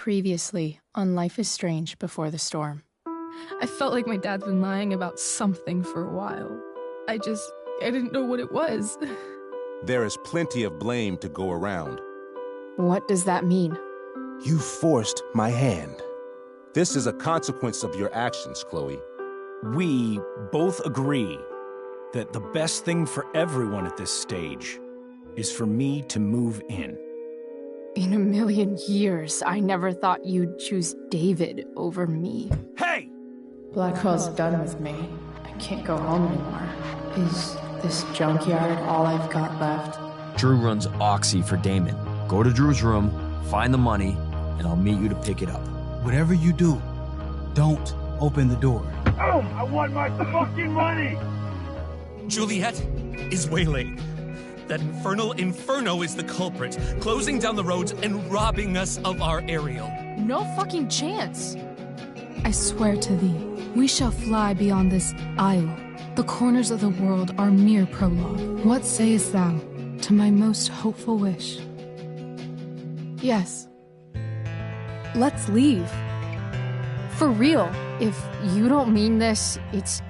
Previously on Life is Strange Before the Storm. I felt like my dad's been lying about something for a while. I didn't know what it was. There is plenty of blame to go around. What does that mean? You forced my hand. This is a consequence of your actions, Chloe. We both agree that the best thing for everyone at this stage is for me to move in. In a million years, I never thought you'd choose David over me. Hey! Blackwell's done with me. I can't go home anymore. Is this junkyard all I've got left? Drew runs Oxy for Damon. Go to Drew's room, find the money, and I'll meet you to pick it up. Whatever you do, don't open the door. Oh, I want my fucking money! Juliet is waylaid. That infernal Inferno is the culprit, closing down the roads and robbing us of our Ariel. No fucking chance. I swear to thee, we shall fly beyond this isle. The corners of the world are mere prologue. What sayest thou to my most hopeful wish? Yes. Let's leave. For real. If you don't mean this, it's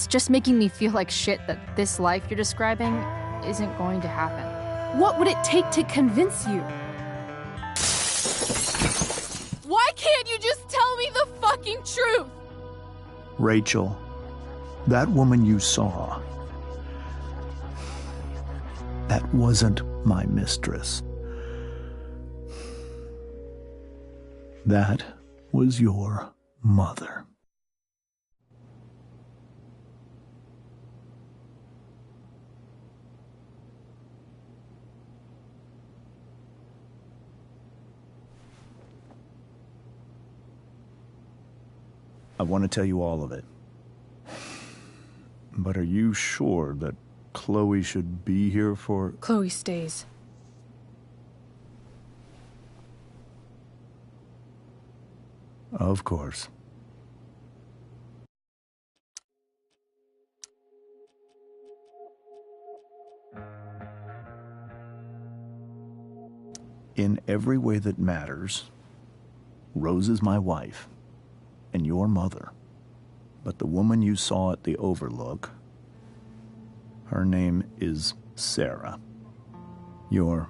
just making me feel like shit that this life you're describing isn't going to happen. What would it take to convince you? Why can't you just tell me the fucking truth? Rachel, that woman you saw, that wasn't my mistress. That was your mother. I want to tell you all of it. But are you sure that Chloe should be here for... Chloe stays. Of course. In every way that matters, Rose is my wife and your mother. But the woman you saw at the Overlook, her name is Sarah, your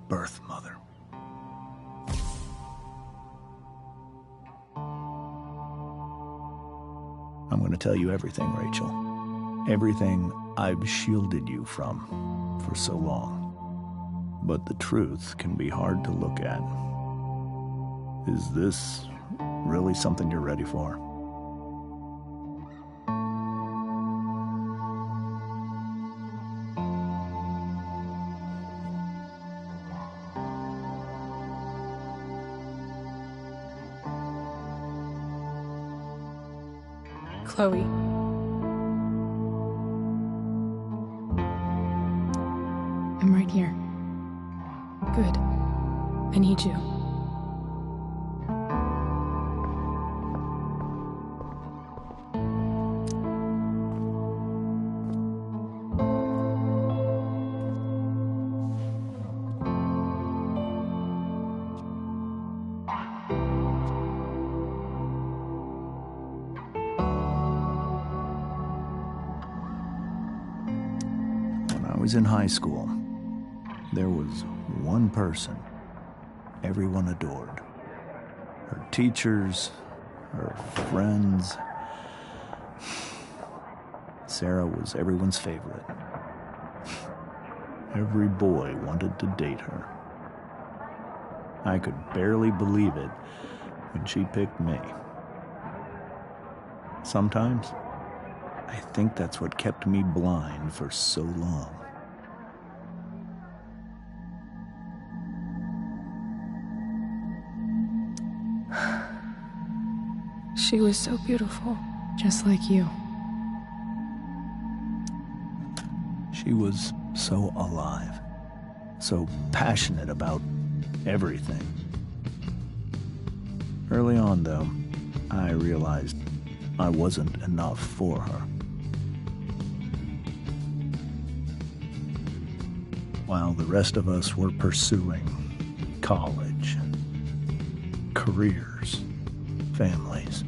birth mother. I'm going to tell you everything, Rachel. Everything I've shielded you from for so long. But the truth can be hard to look at. Is this really something you're ready for? Chloe. I'm right here. Good. I need you. I was in high school. There was one person everyone adored. Her teachers, her friends. Sarah was everyone's favorite. Every boy wanted to date her. I could barely believe it when she picked me. Sometimes, I think that's what kept me blind for so long. She was so beautiful, Just like you. She was so alive, so passionate about everything. Early on, though, I realized I wasn't enough for her. While the rest of us were pursuing college, careers, families.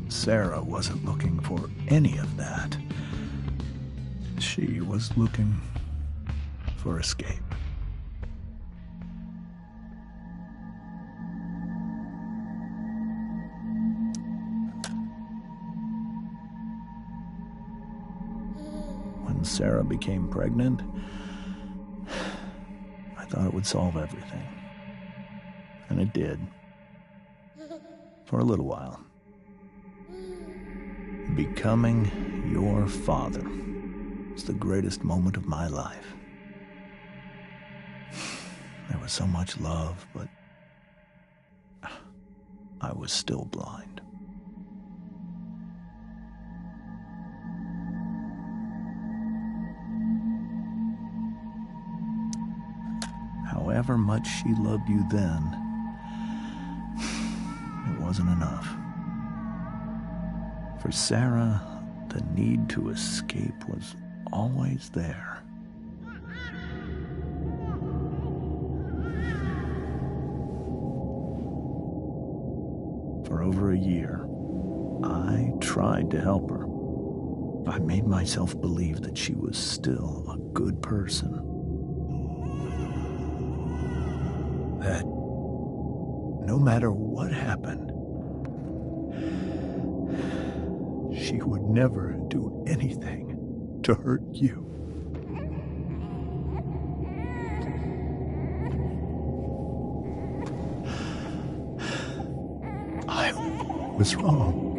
Sarah wasn't looking for any of that. She was looking for escape. When Sarah became pregnant, I thought it would solve everything. And it did. For a little while. Becoming your father was the greatest moment of my life. There was so much love, but I was still blind. However much she loved you then, it wasn't enough. For Sarah, the need to escape was always there. For over a year, I tried to help her. I made myself believe that she was still a good person. That no matter what happened, she would never do anything to hurt you. I was wrong.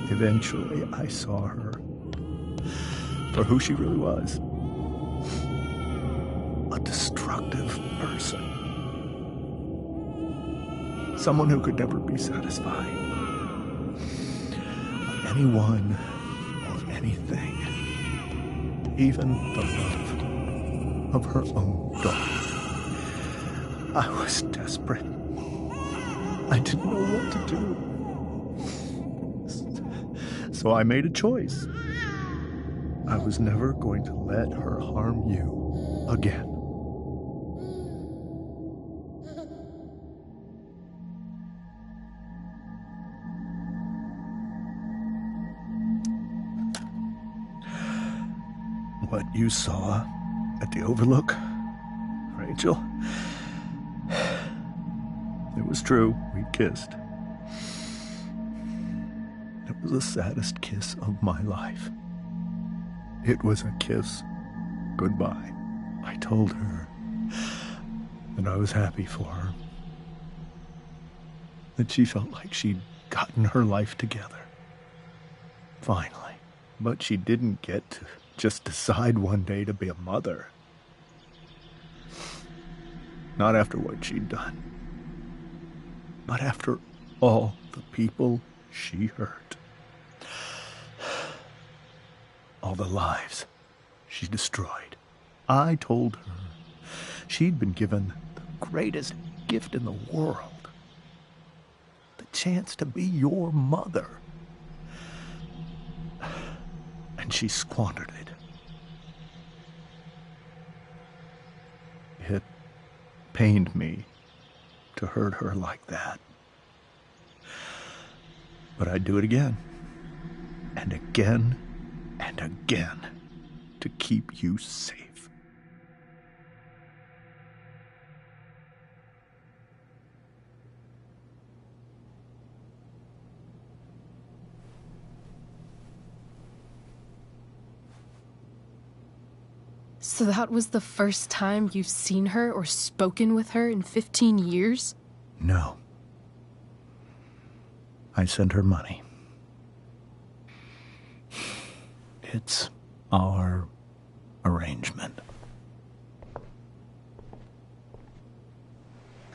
Eventually, I saw her for who she really was. A destructive person. Someone who could never be satisfied. Anyone or anything, even the love of her own daughter. I was desperate. I didn't know what to do. So I made a choice. I was never going to let her harm you again. What you saw at the Overlook, Rachel, it was true. We kissed. It was the saddest kiss of my life. It was a kiss goodbye. I told her that I was happy for her. That she felt like she'd gotten her life together. Finally. But she didn't get to just decide one day to be a mother. Not after what she'd done. But after all the people she hurt. All the lives she destroyed. I told her she'd been given the greatest gift in the world. The chance to be your mother. And she squandered it. It pained me to hurt her like that. But I'd do it again. And again. And again. To keep you safe. So that was the first time you've seen her or spoken with her in 15 years? No. I sent her money. It's our arrangement.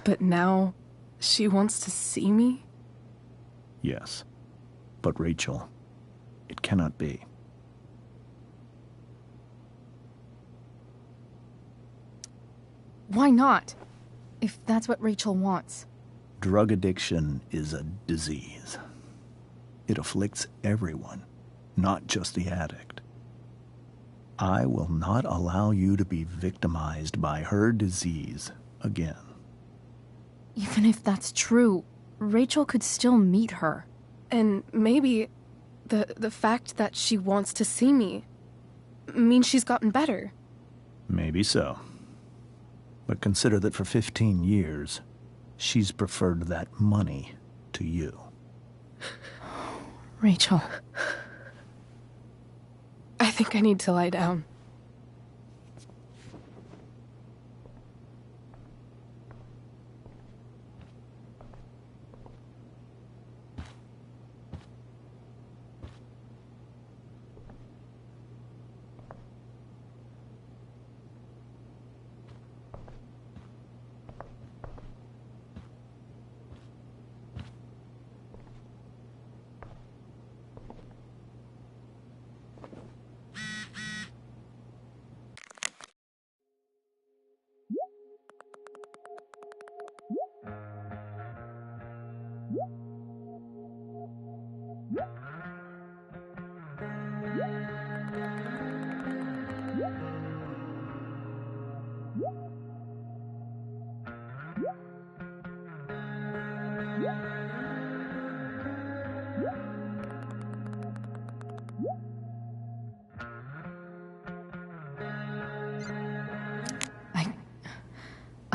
But now she wants to see me? Yes. But Rachel, it cannot be. Why not? If that's what Rachel wants. Drug addiction is a disease. It afflicts everyone, not just the addict. I will not allow you to be victimized by her disease again. Even if that's true, Rachel could still meet her. And maybe the fact that she wants to see me means she's gotten better. Maybe so. But consider that for 15 years, she's preferred that money to you. Rachel. I think I need to lie down.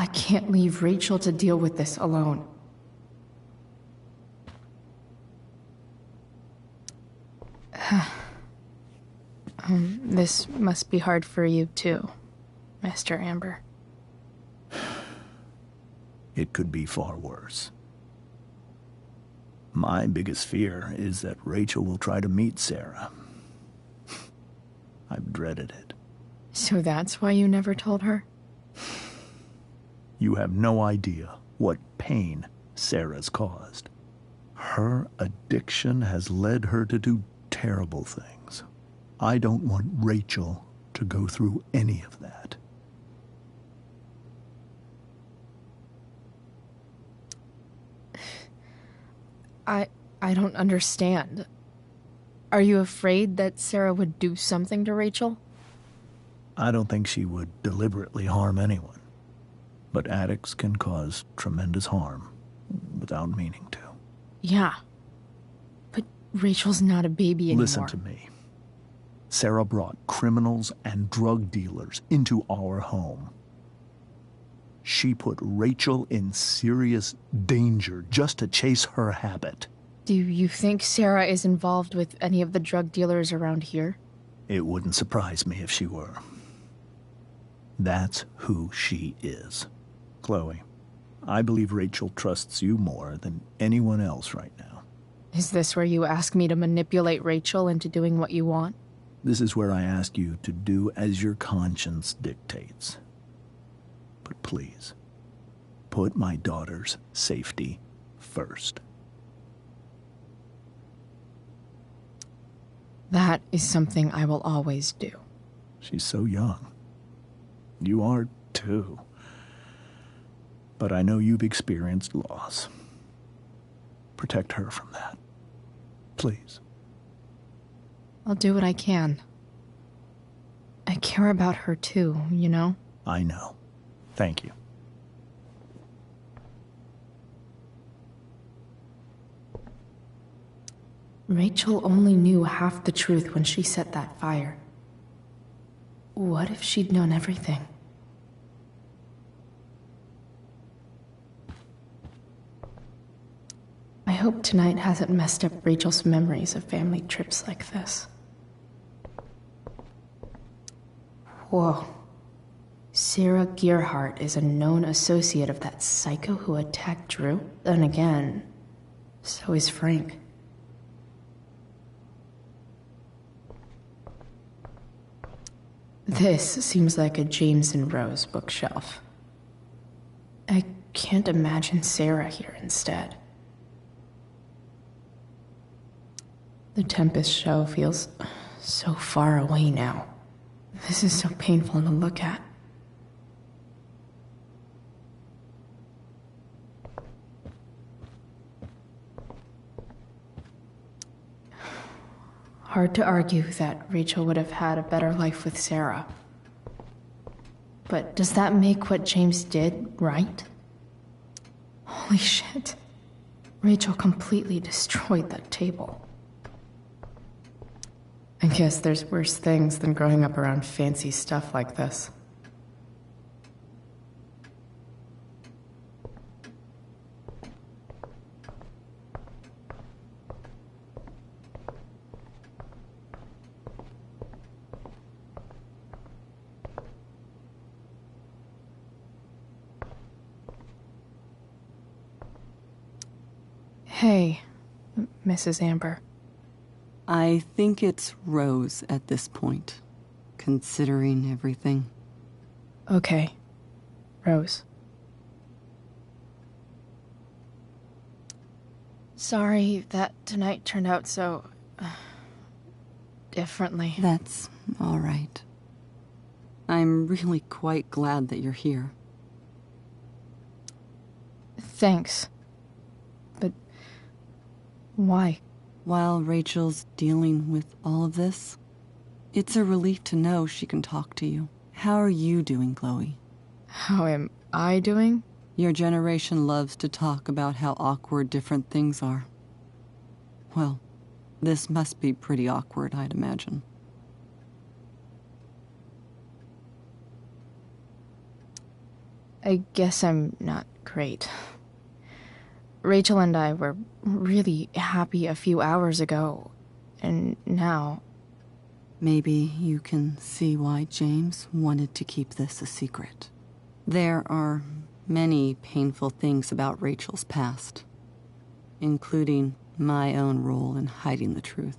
I can't leave Rachel to deal with this alone. This must be hard for you too, Mr. Amber. It could be far worse. My biggest fear is that Rachel will try to meet Sarah. I've dreaded it. So that's why you never told her? You have no idea what pain Sarah's caused. Her addiction has led her to do terrible things. I don't want Rachel to go through any of that. I don't understand. Are you afraid that Sarah would do something to Rachel? I don't think she would deliberately harm anyone. But addicts can cause tremendous harm without meaning to. Yeah. But Rachel's not a baby anymore. Listen to me. Sarah brought criminals and drug dealers into our home. She put Rachel in serious danger just to chase her habit. Do you think Sarah is involved with any of the drug dealers around here? It wouldn't surprise me if she were. That's who she is. Chloe, I believe Rachel trusts you more than anyone else right now. Is this where you ask me to manipulate Rachel into doing what you want? This is where I ask you to do as your conscience dictates. But please, put my daughter's safety first. That is something I will always do. She's so young. You are, too. But I know you've experienced loss. Protect her from that. Please. I'll do what I can. I care about her too, you know? I know. Thank you. Rachel only knew half the truth when she set that fire. What if she'd known everything? I hope tonight hasn't messed up Rachel's memories of family trips like this. Whoa. Sarah Gearhart is a known associate of that psycho who attacked Drew? Then again, so is Frank. This seems like a James and Rose bookshelf. I can't imagine Sarah here instead. The Tempest show feels so far away now. This is so painful to look at. hard to argue that Rachel would have had a better life with Sarah. But does that make what James did right? Holy shit. Rachel completely destroyed that table. I guess there's worse things than growing up around fancy stuff like this. Hey, Mrs. Amber. I think it's Rose at this point, considering everything. Okay, Rose. Sorry that tonight turned out so... differently. That's all right. I'm really quite glad that you're here. Thanks. But... why? While Rachel's dealing with all of this, it's a relief to know she can talk to you. How are you doing, Chloe? How am I doing? Your generation loves to talk about how awkward different things are. Well, this must be pretty awkward, I'd imagine. I guess I'm not great. Rachel and I were really happy a few hours ago, and now... Maybe you can see why James wanted to keep this a secret. There are many painful things about Rachel's past, including my own role in hiding the truth.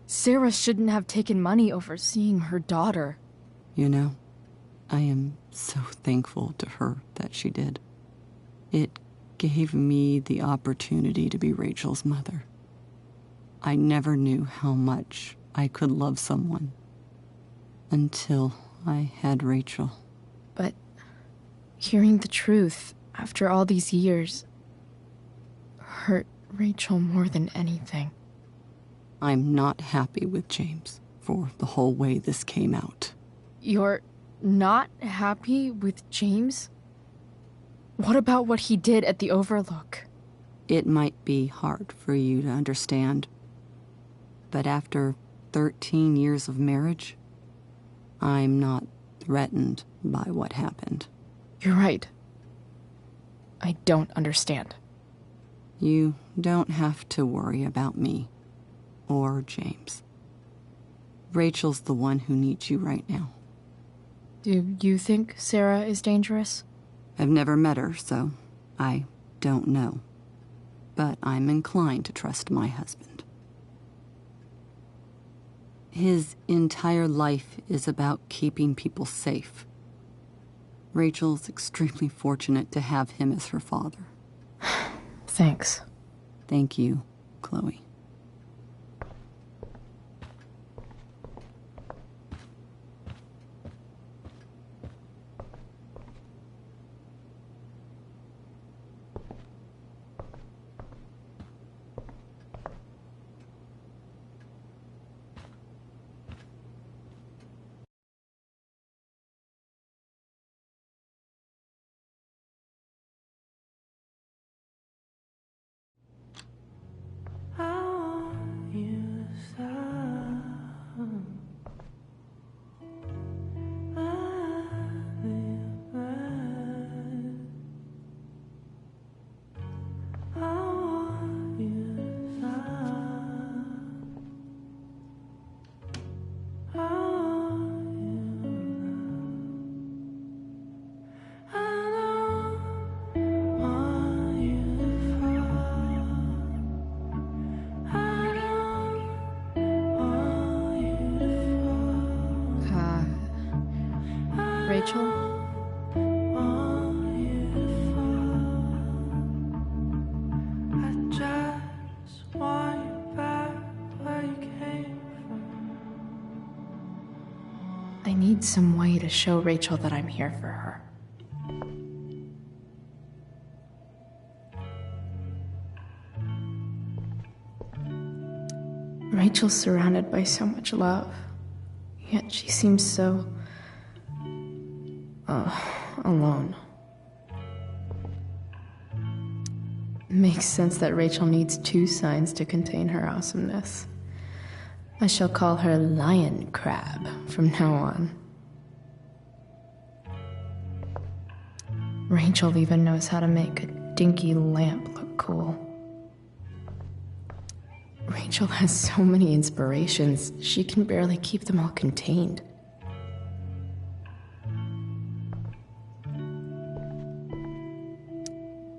Sarah shouldn't have taken money over seeing her daughter. You know, I am so thankful to her that she did. It gave me the opportunity to be Rachel's mother. I never knew how much I could love someone until I had Rachel. But hearing the truth after all these years hurt Rachel more than anything. I'm not happy with James for the whole way this came out. You're not happy with James? What about what he did at the Overlook? It might be hard for you to understand, but after 13 years of marriage, I'm not threatened by what happened. You're right. I don't understand. You don't have to worry about me or James. Rachel's the one who needs you right now. Do you think Sarah is dangerous? I've never met her, so I don't know. But I'm inclined to trust my husband. His entire life is about keeping people safe. Rachel's extremely fortunate to have him as her father. Thanks. Thank you, Chloe. Rachel? I need some way to show Rachel that I'm here for her. Rachel's surrounded by so much love, yet she seems so... alone. Makes sense that Rachel needs 2 signs to contain her awesomeness. I shall call her Lion Crab from now on. Rachel even knows how to make a dinky lamp look cool. Rachel has so many inspirations, she can barely keep them all contained.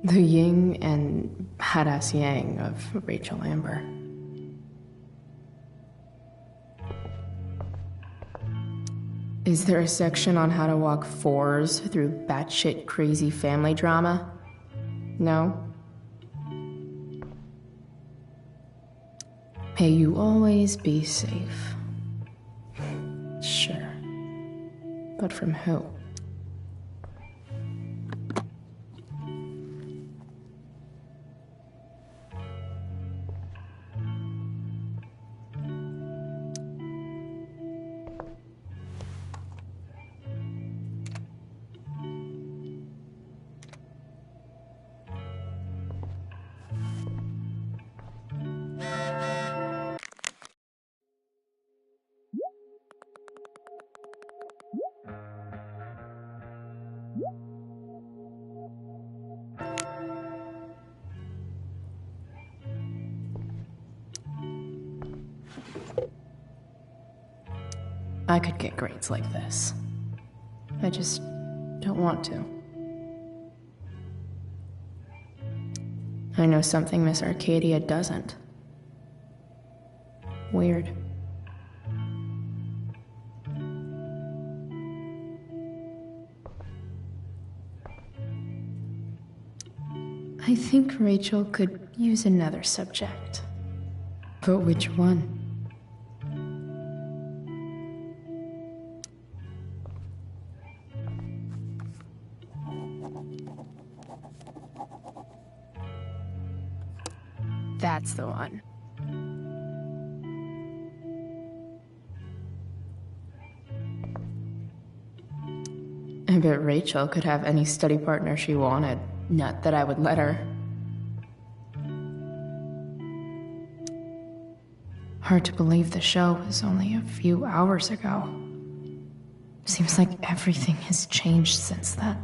The yin and badass yang of Rachel Amber. Is there a section on how to walk 4s through batshit crazy family drama? No? May you always be safe. Sure. But from who? I could get grades like this. I just don't want to. I know something Miss Arcadia doesn't. Weird. I think Rachel could use another subject. But which one? That's the one. I bet Rachel could have any study partner she wanted. Not that I would let her. Hard to believe the show was only a few hours ago. Seems like everything has changed since then.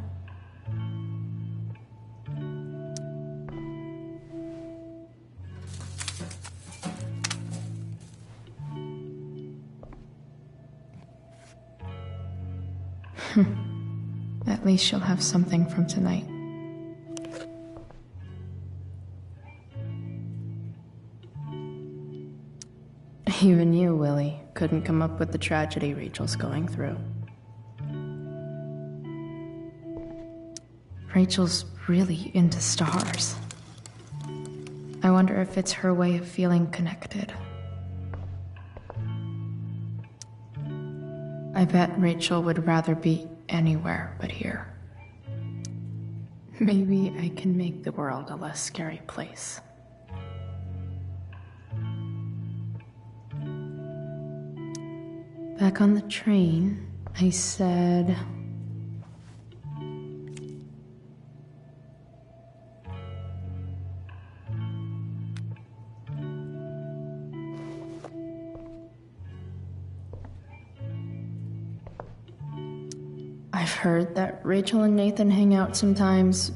At least she'll have something from tonight. Even you, Willie, couldn't come up with the tragedy Rachel's going through. Rachel's really into stars. I wonder if it's her way of feeling connected. I bet Rachel would rather be anywhere but here. Maybe I can make the world a less scary place. Back on the train, I said... I've heard that Rachel and Nathan hang out sometimes,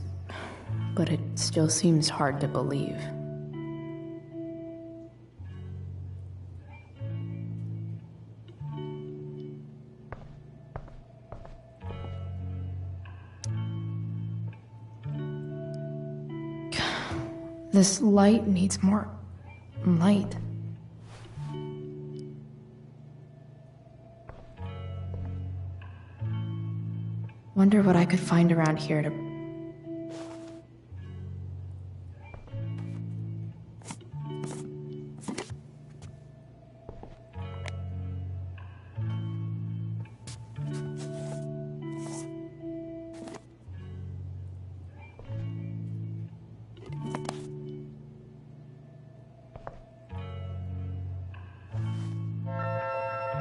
but it still seems hard to believe. This light needs more light. Wonder what I could find around here to...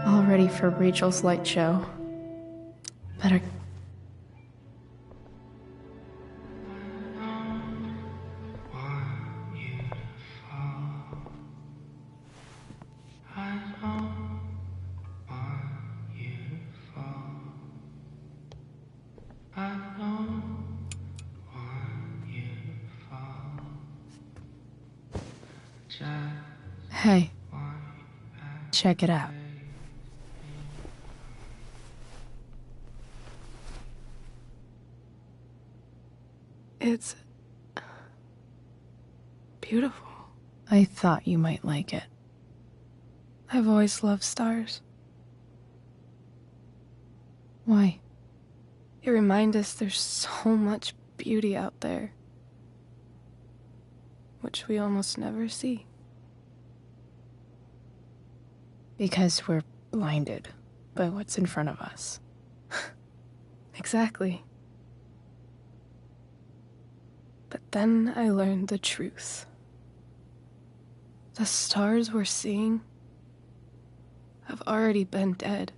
All ready for Rachel's light show. Better... Hey, check it out. It's beautiful. I thought you might like it. I've always loved stars. Why? They remind us there's so much beauty out there, which we almost never see. Because we're blinded by what's in front of us. Exactly. But then I learned the truth. The stars we're seeing have already been dead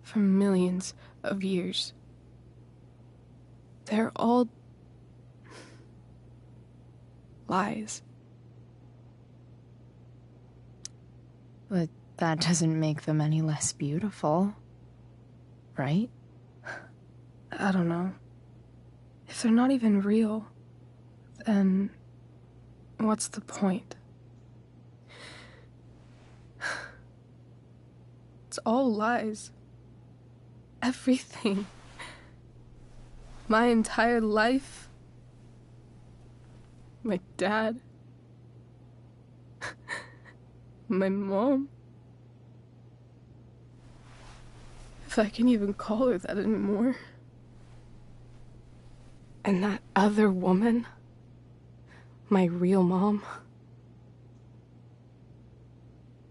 for millions of years. They're all lies. But that doesn't make them any less beautiful, right? I don't know. If they're not even real, then what's the point? It's all lies. Everything. My entire life. My dad. My mom. If I can even call her that anymore. And that other woman, my real mom,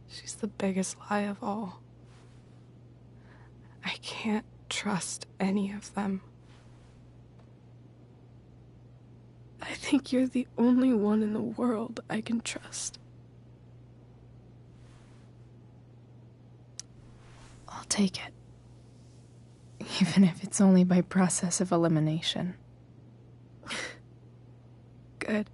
she's the biggest lie of all. I can't trust any of them. I think you're the only one in the world I can trust. I'll take it. Even if it's only by process of elimination. Good.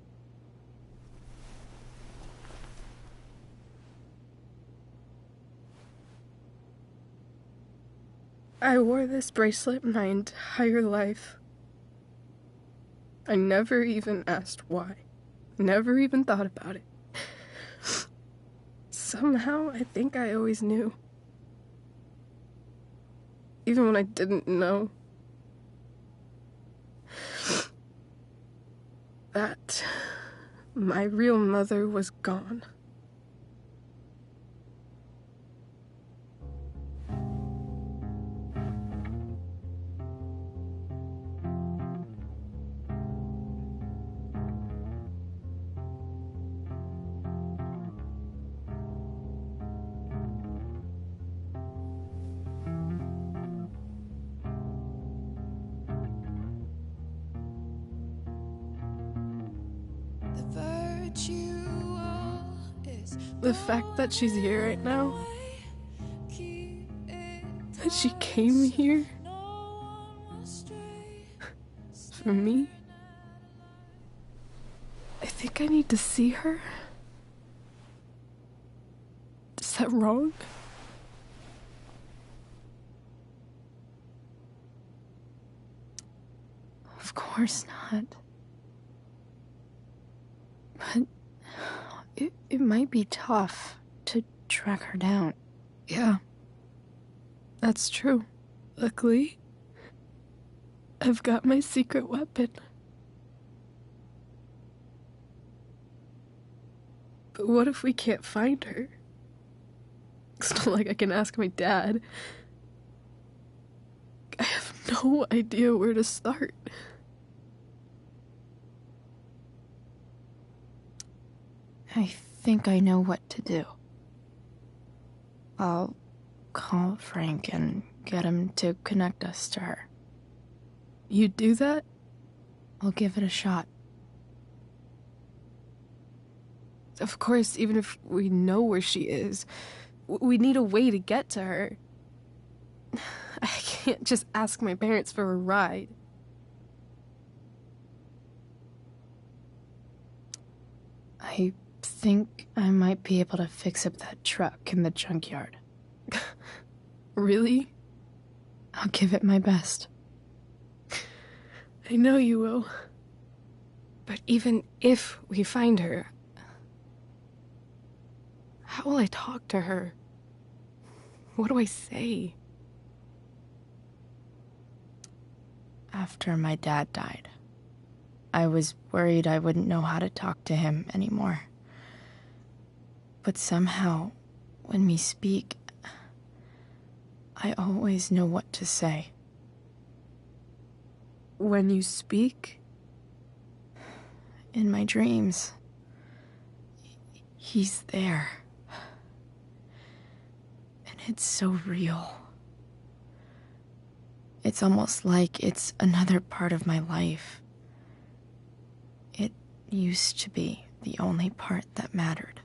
I wore this bracelet my entire life. I never even asked why. Never even thought about it. Somehow, I think I always knew. Even when I didn't know. That my real mother was gone. The fact that she's here right now, that she came here for me, I think I need to see her. Is that wrong? Of course not. But it might be tough to track her down. Yeah, that's true. Luckily, I've got my secret weapon. But what if we can't find her? It's not like I can ask my dad. I have no idea where to start. I think I know what to do. I'll call Frank and get him to connect us to her. You'd do that? I'll give it a shot. Of course, even if we know where she is, We need a way to get to her. I can't just ask my parents for a ride. I think I might be able to fix up that truck in the junkyard. Really? I'll give it my best. I know you will. But even if we find her, how will I talk to her? What do I say? After my dad died, I was worried I wouldn't know how to talk to him anymore. But somehow, when we speak, I always know what to say. When you speak? In my dreams. He's there. And it's so real. It's almost like it's another part of my life. It used to be the only part that mattered.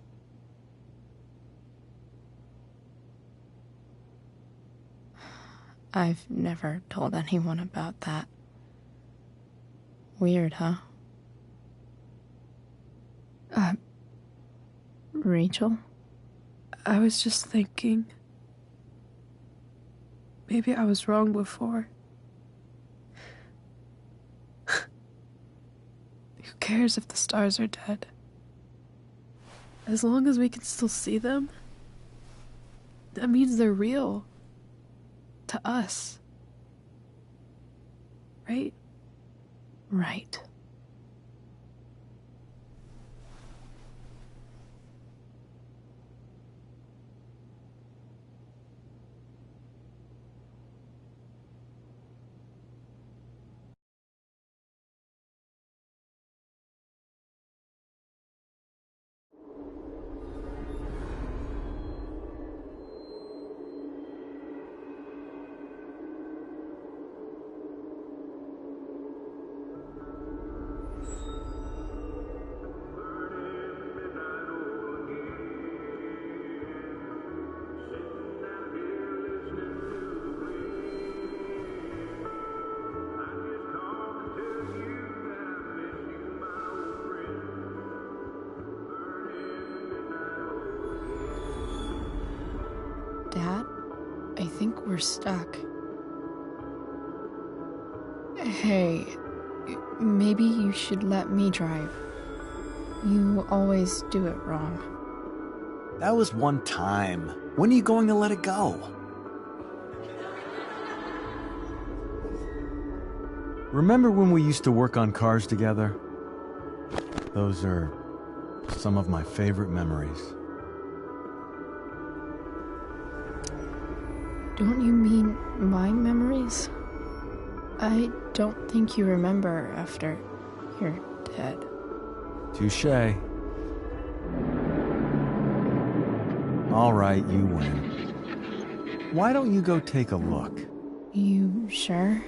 I've never told anyone about that. Weird, huh? Rachel? I was just thinking. Maybe I was wrong before. Who cares if the stars are dead? As long as we can still see them, that means they're real. To us. Right? Right. Dad, I think we're stuck. Hey, maybe you should let me drive. You always do it wrong. That was one time. When are you going to let it go? Remember when we used to work on cars together? Those are some of my favorite memories. Don't you mean my memories? I don't think you remember after you're dead. Touché. All right, you win. Why don't you go take a look? You sure?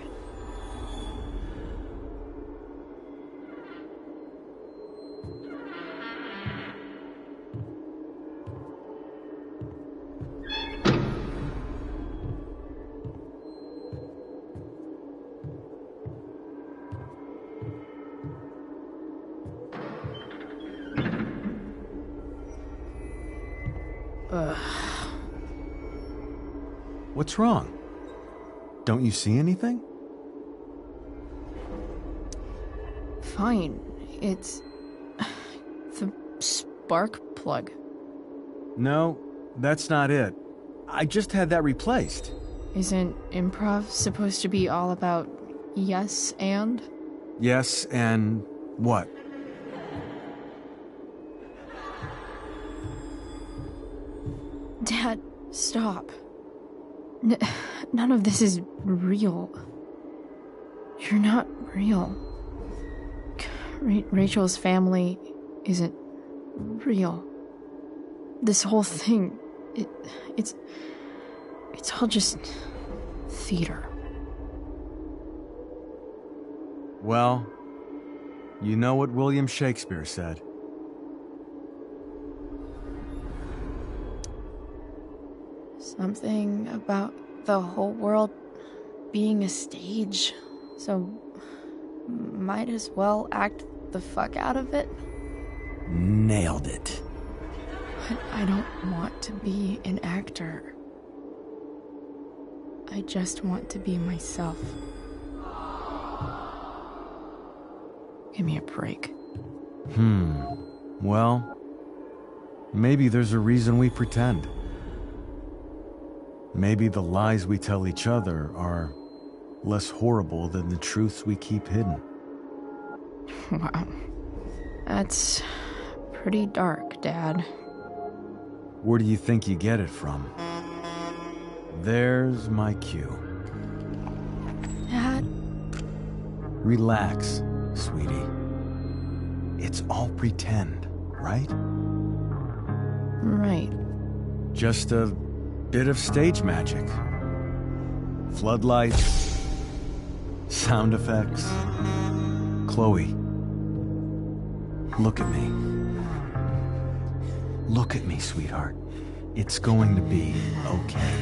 What's wrong? Don't you see anything? Fine. It's the spark plug. No, that's not it. I just had that replaced. Isn't improv supposed to be all about yes and? Yes, and what? Dad, stop. None of this is real. You're not real. Rachel's family isn't real. This whole thing, it's all just theater. Well, you know what William Shakespeare said. Something about the whole world being a stage, so might as well act the fuck out of it. Nailed it. But I don't want to be an actor. I just want to be myself. Give me a break. Well, maybe there's a reason we pretend. Maybe the lies we tell each other are less horrible than the truths we keep hidden. Wow. That's pretty dark, Dad. Where do you think you get it from? There's my cue. Dad? Relax, sweetie. It's all pretend, right? Right. Just a bit of stage magic. Floodlights, sound effects. Chloe, look at me. Look at me, sweetheart. It's going to be okay.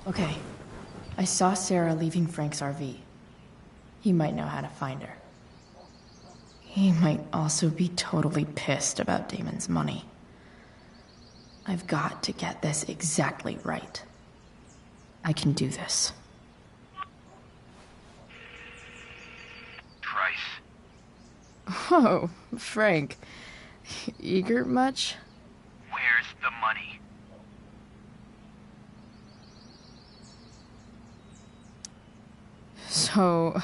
Okay. I saw Sarah leaving Frank's RV. He might know how to find her. He might also be totally pissed about Damon's money. I've got to get this exactly right. I can do this. Price. Oh, Frank. Eager much? Where's the money? So,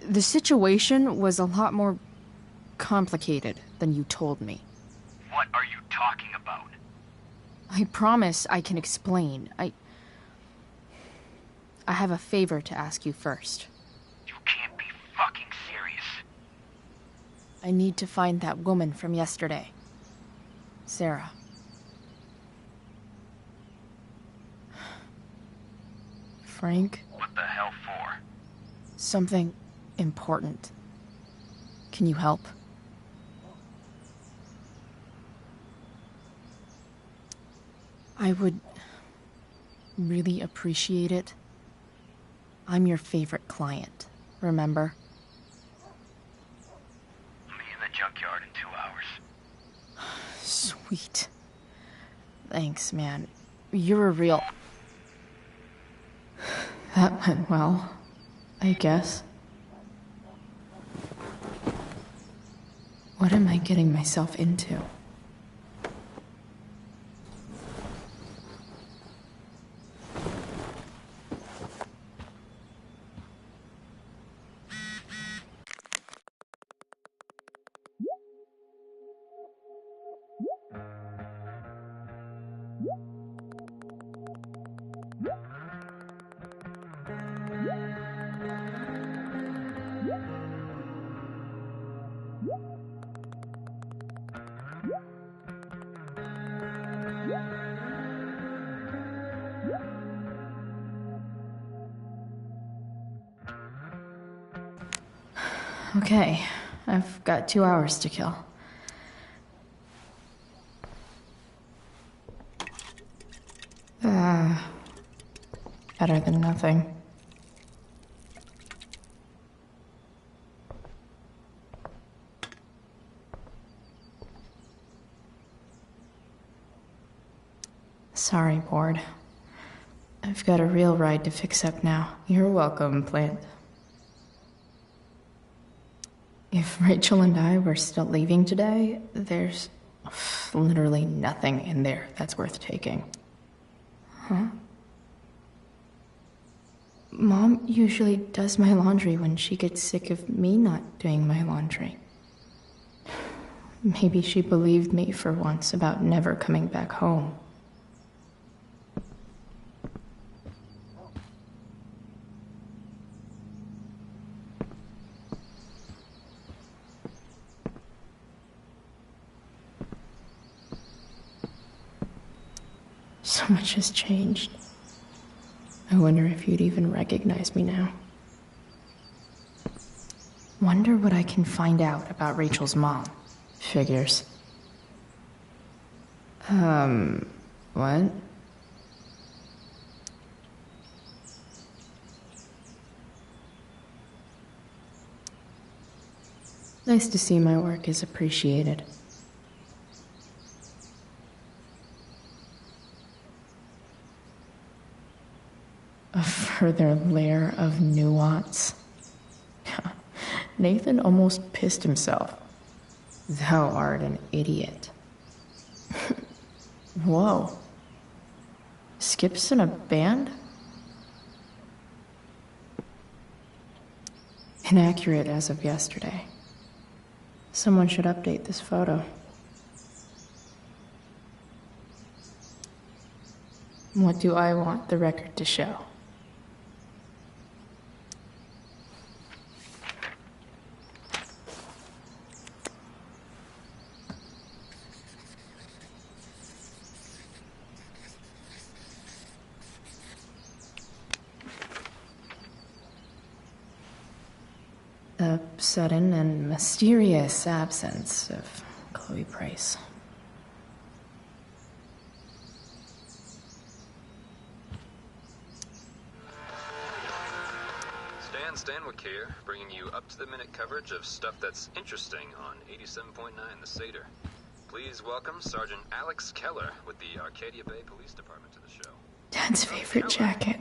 the situation was a lot more complicated than you told me. What are you talking about? I promise I can explain. I have a favor to ask you first. You can't be fucking serious. I need to find that woman from yesterday. Sarah. Frank? What the hell for? Something important. Can you help? I would really appreciate it. I'm your favorite client, remember? I'll be in the junkyard in 2 hours. Sweet. Thanks, man. You're a real... That went well, I guess. What am I getting myself into? Okay, I've got 2 hours to kill. Better than nothing. Sorry, Board. I've got a real ride to fix up now. You're welcome, Plant. If Rachel and I were still leaving today, there's literally nothing in there that's worth taking. Huh? Mom usually does my laundry when she gets sick of me not doing my laundry. Maybe she believed me for once about never coming back home. So much has changed. I wonder if you'd even recognize me now. Wonder what I can find out about Rachel's mom. Figures. What? Nice to see my work is appreciated. A further layer of nuance. Nathan almost pissed himself. Thou art an idiot. Whoa. Skip's in a band? Inaccurate as of yesterday. Someone should update this photo. What do I want the record to show? The sudden and mysterious absence of Chloe Price. Stan Stanwyck here, bringing you up-to-the-minute coverage of stuff that's interesting on 87.9 The Satyr. Please welcome Sergeant Alex Keller with the Arcadia Bay Police Department to the show. Dad's favorite jacket.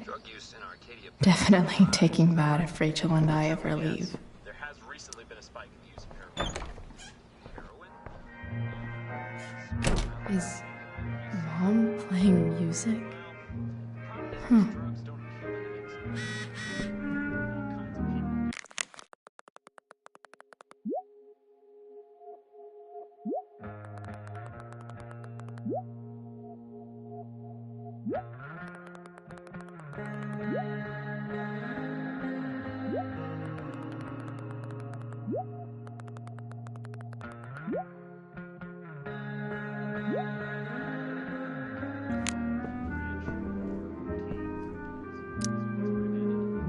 Definitely taking that if Rachel and I ever leave. There has recently been a spike in the use of heroin. Is Mom playing music? Huh.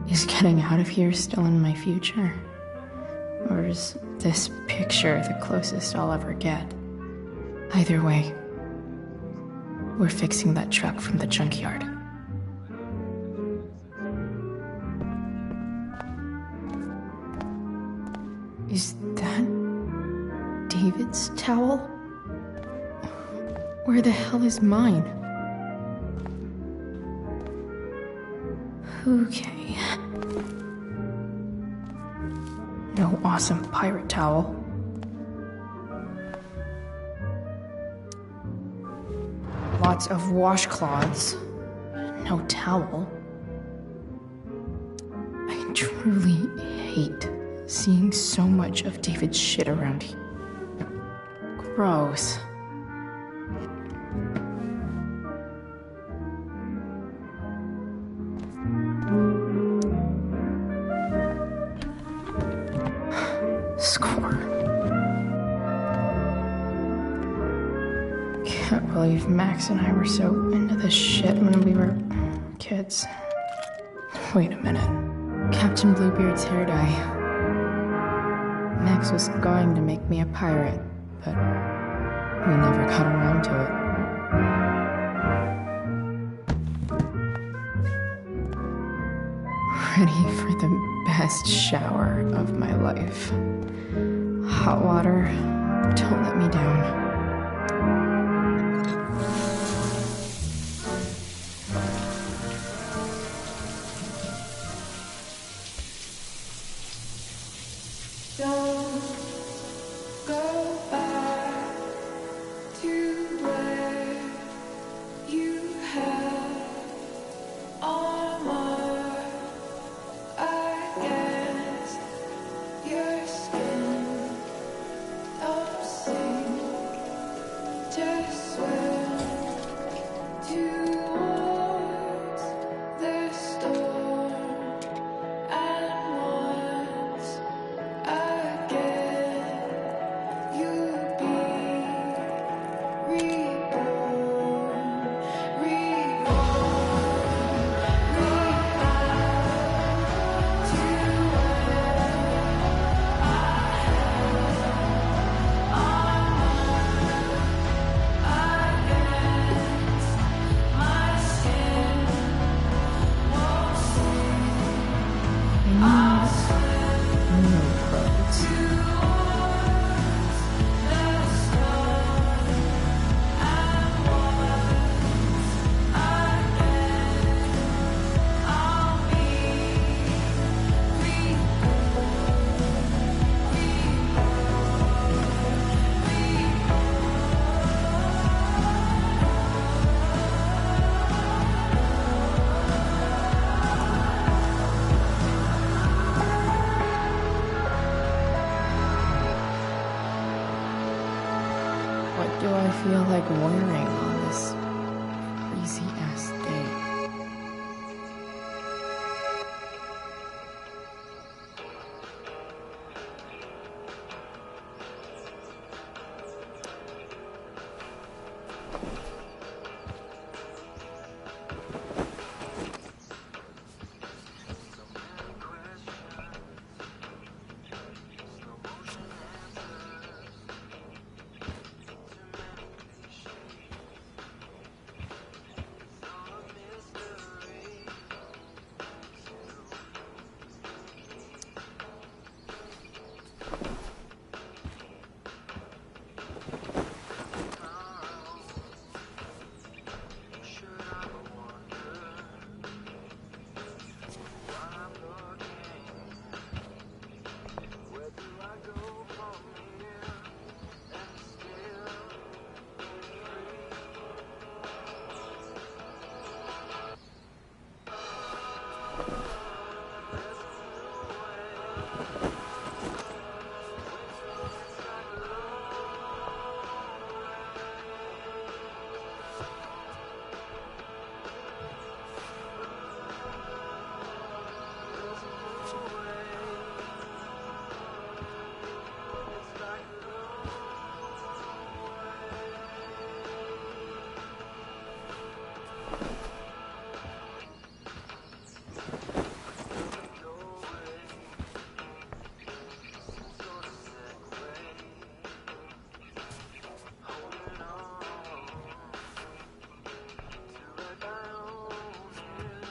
Is getting out of here still in my future? Or is this picture the closest I'll ever get? Either way, we're fixing that truck from the junkyard. Is that David's towel? Where the hell is mine? Okay. No awesome pirate towel. Lots of washcloths. No towel. I truly hate seeing so much of David's shit around here. Gross. Score. Can't believe Max and I were so into this shit when we were kids. Wait a minute. Captain Bluebeard's hair dye. Max was going to make me a pirate, but we never got around to it. Ready for the best shower of my life. Hot water, don't let me down. Don't do I feel like wearing on this crazy ass day?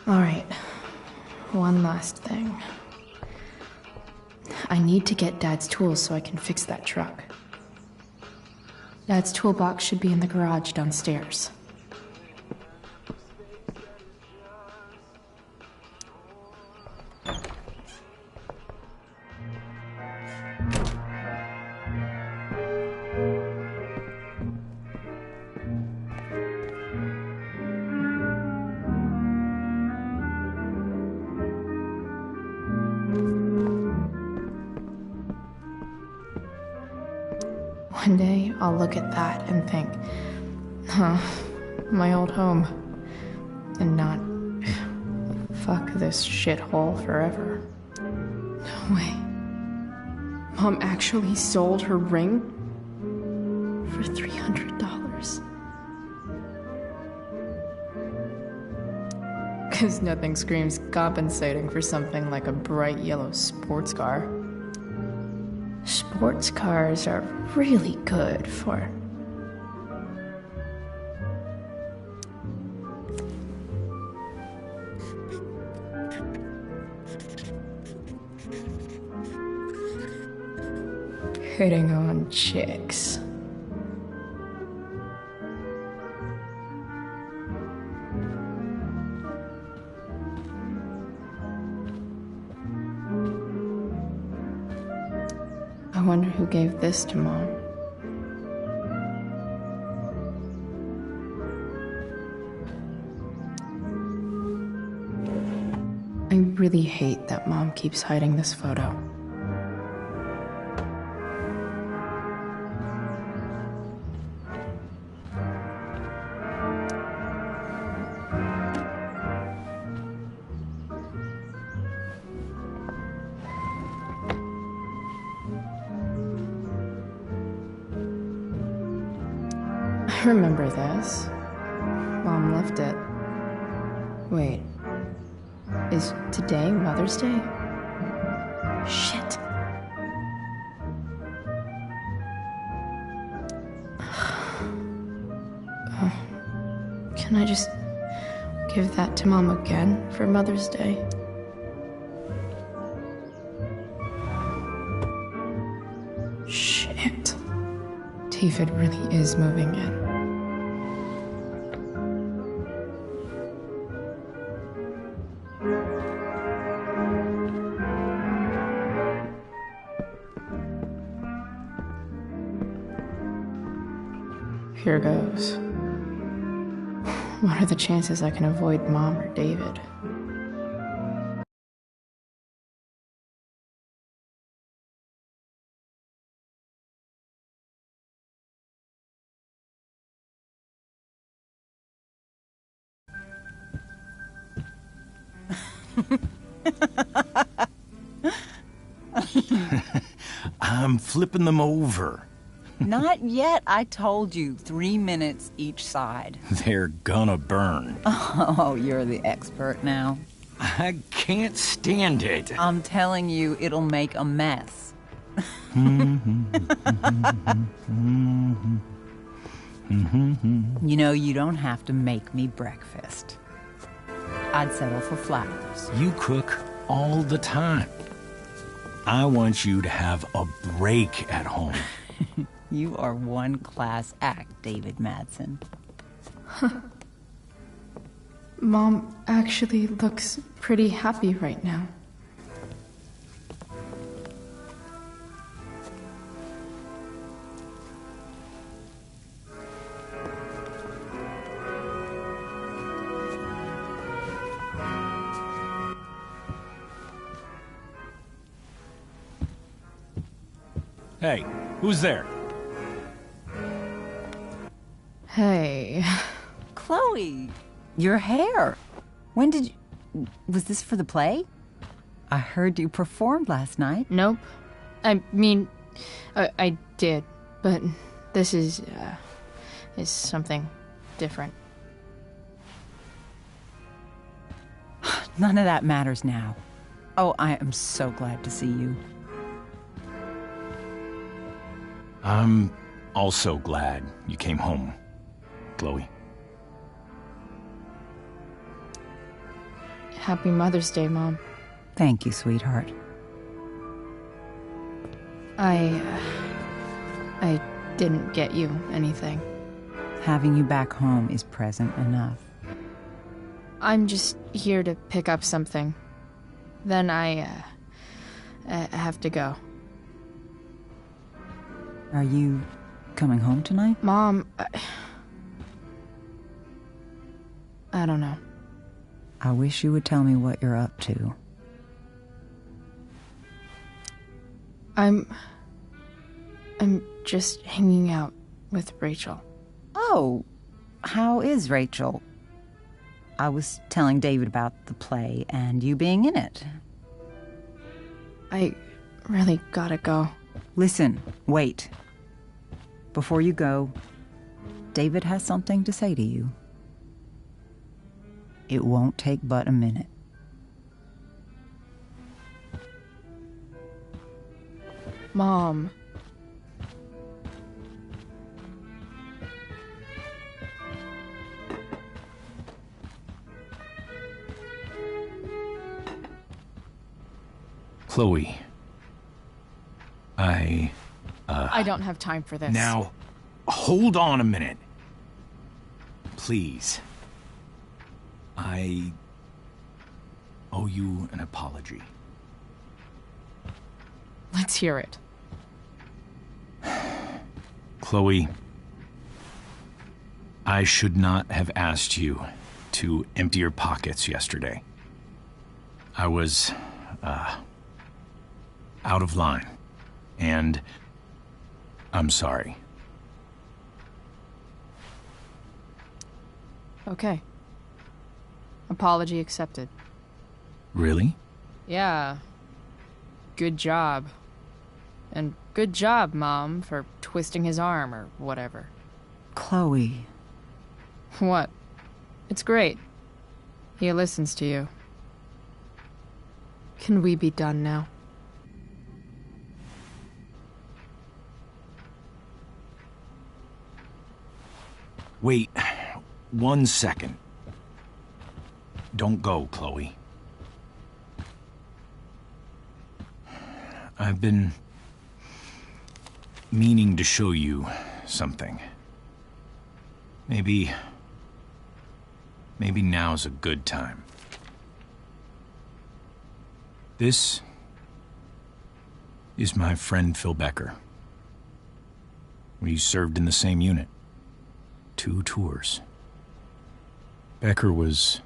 Alright, one last thing. I need to get Dad's tools so I can fix that truck. Dad's toolbox should be in the garage downstairs. One day, I'll look at that and think, huh, my old home. And not, fuck this shithole forever. No way. Mom actually sold her ring for $300. Because nothing screams compensating for something like a bright yellow sports car. Sports cars are really good for... hitting on chicks. I wonder who gave this to Mom. I really hate that Mom keeps hiding this photo. I remember this. Mom left it. Wait. Is today Mother's Day? Shit. Can I just give that to Mom again for Mother's Day? Shit. David really is moving in. Here goes. What are the chances I can avoid Mom or David? I'm flipping them over. Not yet. I told you, 3 minutes each side. They're gonna burn. Oh, you're the expert now. I can't stand it. I'm telling you, it'll make a mess. You know, you don't have to make me breakfast. I'd settle for flowers. You cook all the time. I want you to have a break at home. You are one class act, David Madsen. Mom actually looks pretty happy right now. Hey, who's there? Hey. Chloe, your hair. When did you... Was this for the play? I heard you performed last night. Nope. I mean, I did, but this is something different. None of that matters now. Oh, I am so glad to see you. I'm also glad you came home, Chloe. Happy Mother's Day, Mom. Thank you, sweetheart. I didn't get you anything. Having you back home is present enough. I'm just here to pick up something. Then I have to go. Are you coming home tonight? Mom, I don't know. I wish you would tell me what you're up to. I'm just hanging out with Rachel. Oh, how is Rachel? I was telling David about the play and you being in it. I really gotta go. Listen, wait. Before you go, David has something to say to you. It won't take but a minute. Mom. Chloe. I don't have time for this. Now, hold on a minute. Please. I owe you an apology. Let's hear it. Chloe, I should not have asked you to empty your pockets yesterday. I was, out of line. And I'm sorry. Okay. Apology accepted. Really? Yeah. Good job. And good job, Mom, for twisting his arm or whatever. Chloe. What? It's great. He listens to you. Can we be done now? Wait 1 second. Don't go, Chloe. I've been meaning to show you something. Maybe now's a good time. This is my friend Phil Becker. We served in the same unit. 2 tours. Becker was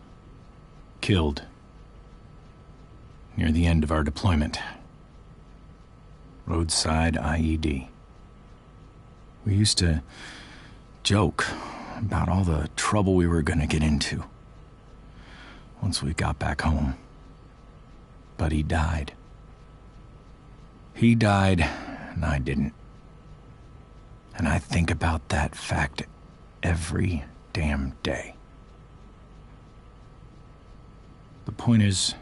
killed near the end of our deployment. Roadside IED. We used to joke about all the trouble we were gonna get into once we got back home. But he died. He died, and I didn't. And I think about that fact every damn day. The point is,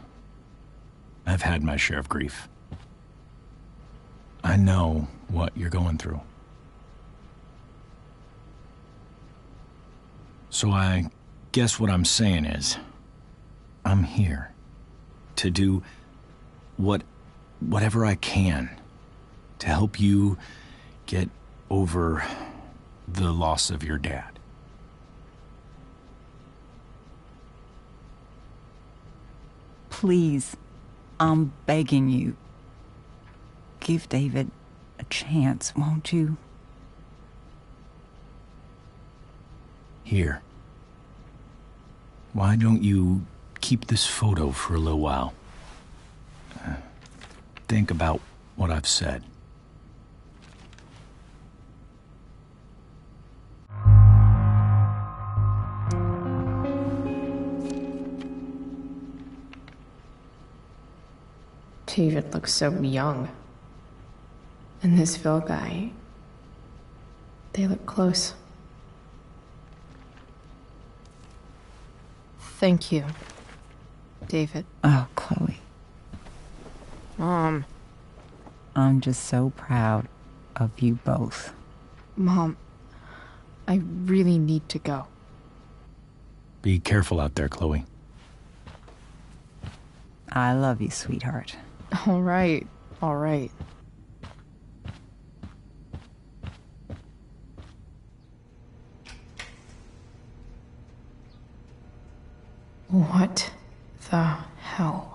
I've had my share of grief. I know what you're going through. So I guess what I'm saying is, I'm here to do whatever I can to help you get over the loss of your dad. Please, I'm begging you. Give David a chance, won't you? Here. Why don't you keep this photo for a little while? Think about what I've said. David looks so young. And this Phil guy, they look close. Thank you, David. Oh, Chloe. Mom. I'm just so proud of you both. Mom, I really need to go. Be careful out there, Chloe. I love you, sweetheart. All right, all right. What the hell?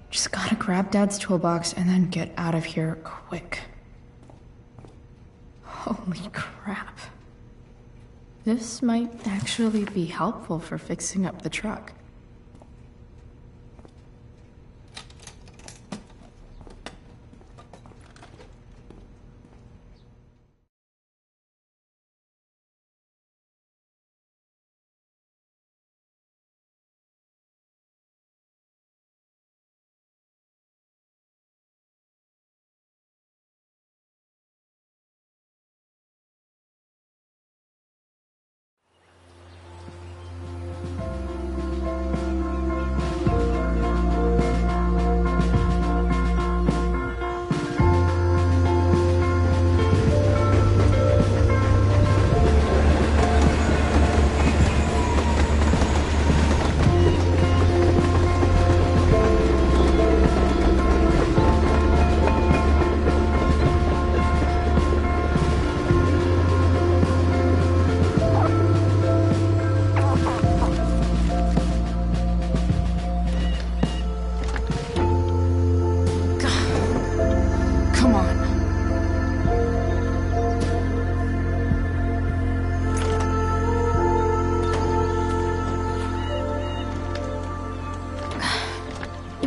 Just gotta grab Dad's toolbox and then get out of here quick. Holy crap. This might actually be helpful for fixing up the truck.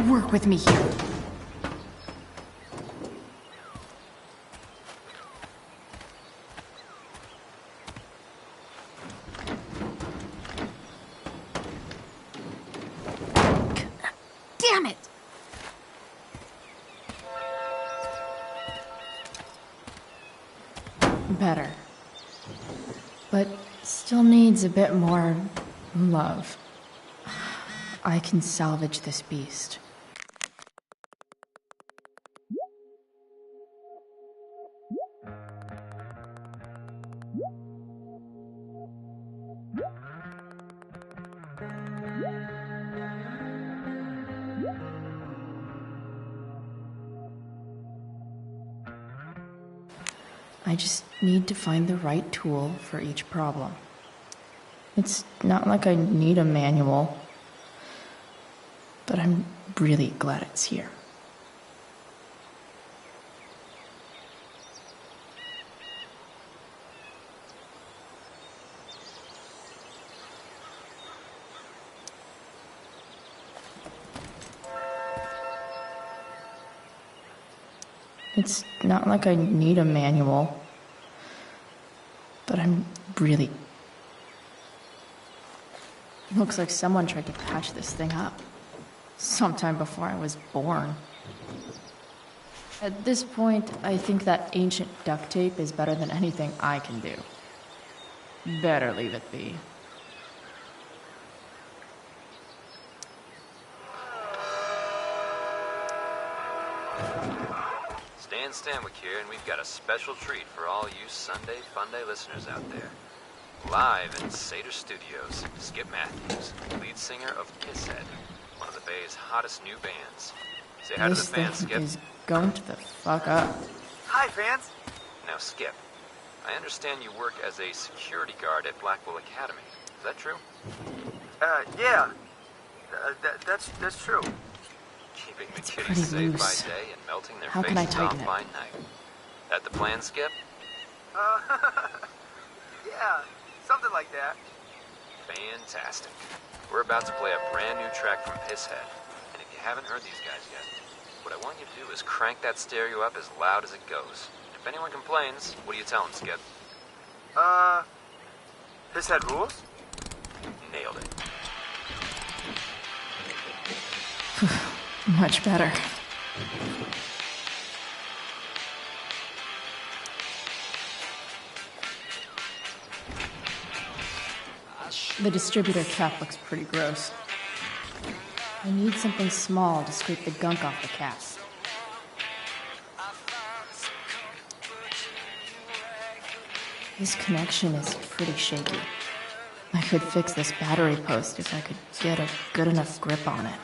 Work with me here. Damn it! Better. But still needs a bit more love. I can salvage this beast. I just need to find the right tool for each problem. It's not like I need a manual, but I'm really glad it's here. It's not like I need a manual, I'm really... Looks like someone tried to patch this thing up. Sometime before I was born. At this point, I think that ancient duct tape is better than anything I can do. Better leave it be. Stan Stanwyck here, and we've got a special treat for all you Sunday Funday listeners out there. Live in Seder Studios, Skip Matthews, lead singer of Pisshead, one of the Bay's hottest new bands. Say hi to the fans, Skip. This thing is going to the fuck up. Hi, fans. Now, Skip, I understand you work as a security guard at Blackwell Academy. Is that true? Yeah. That's true. Keeping the It's kiddies pretty safe loose. by day and melting their How can I faces off tighten it? by night. That the plan, Skip? Yeah, something like that. Fantastic. We're about to play a brand new track from Pisshead. And if you haven't heard these guys yet, what I want you to do is crank that stereo up as loud as it goes. If anyone complains, what do you tell them, Skip? Pisshead rules? Nailed it. Much better. The distributor cap looks pretty gross. I need something small to scrape the gunk off the caps. This connection is pretty shaky. I could fix this battery post if I could get a good enough grip on it.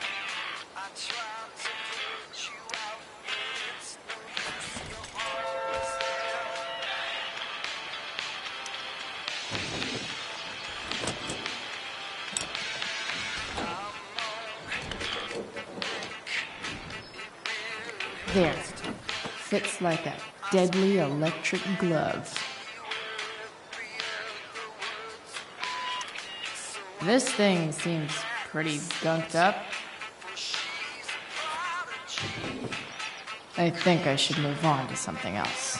There. Fits like a deadly electric glove. This thing seems pretty gunked up. I think I should move on to something else.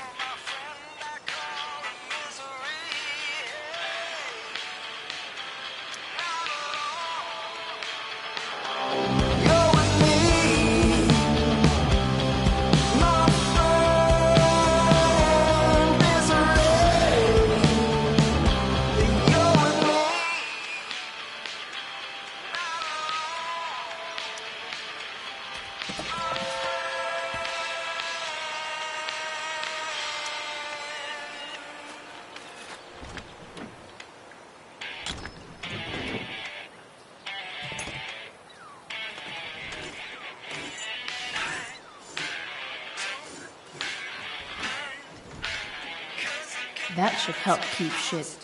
That should help keep shit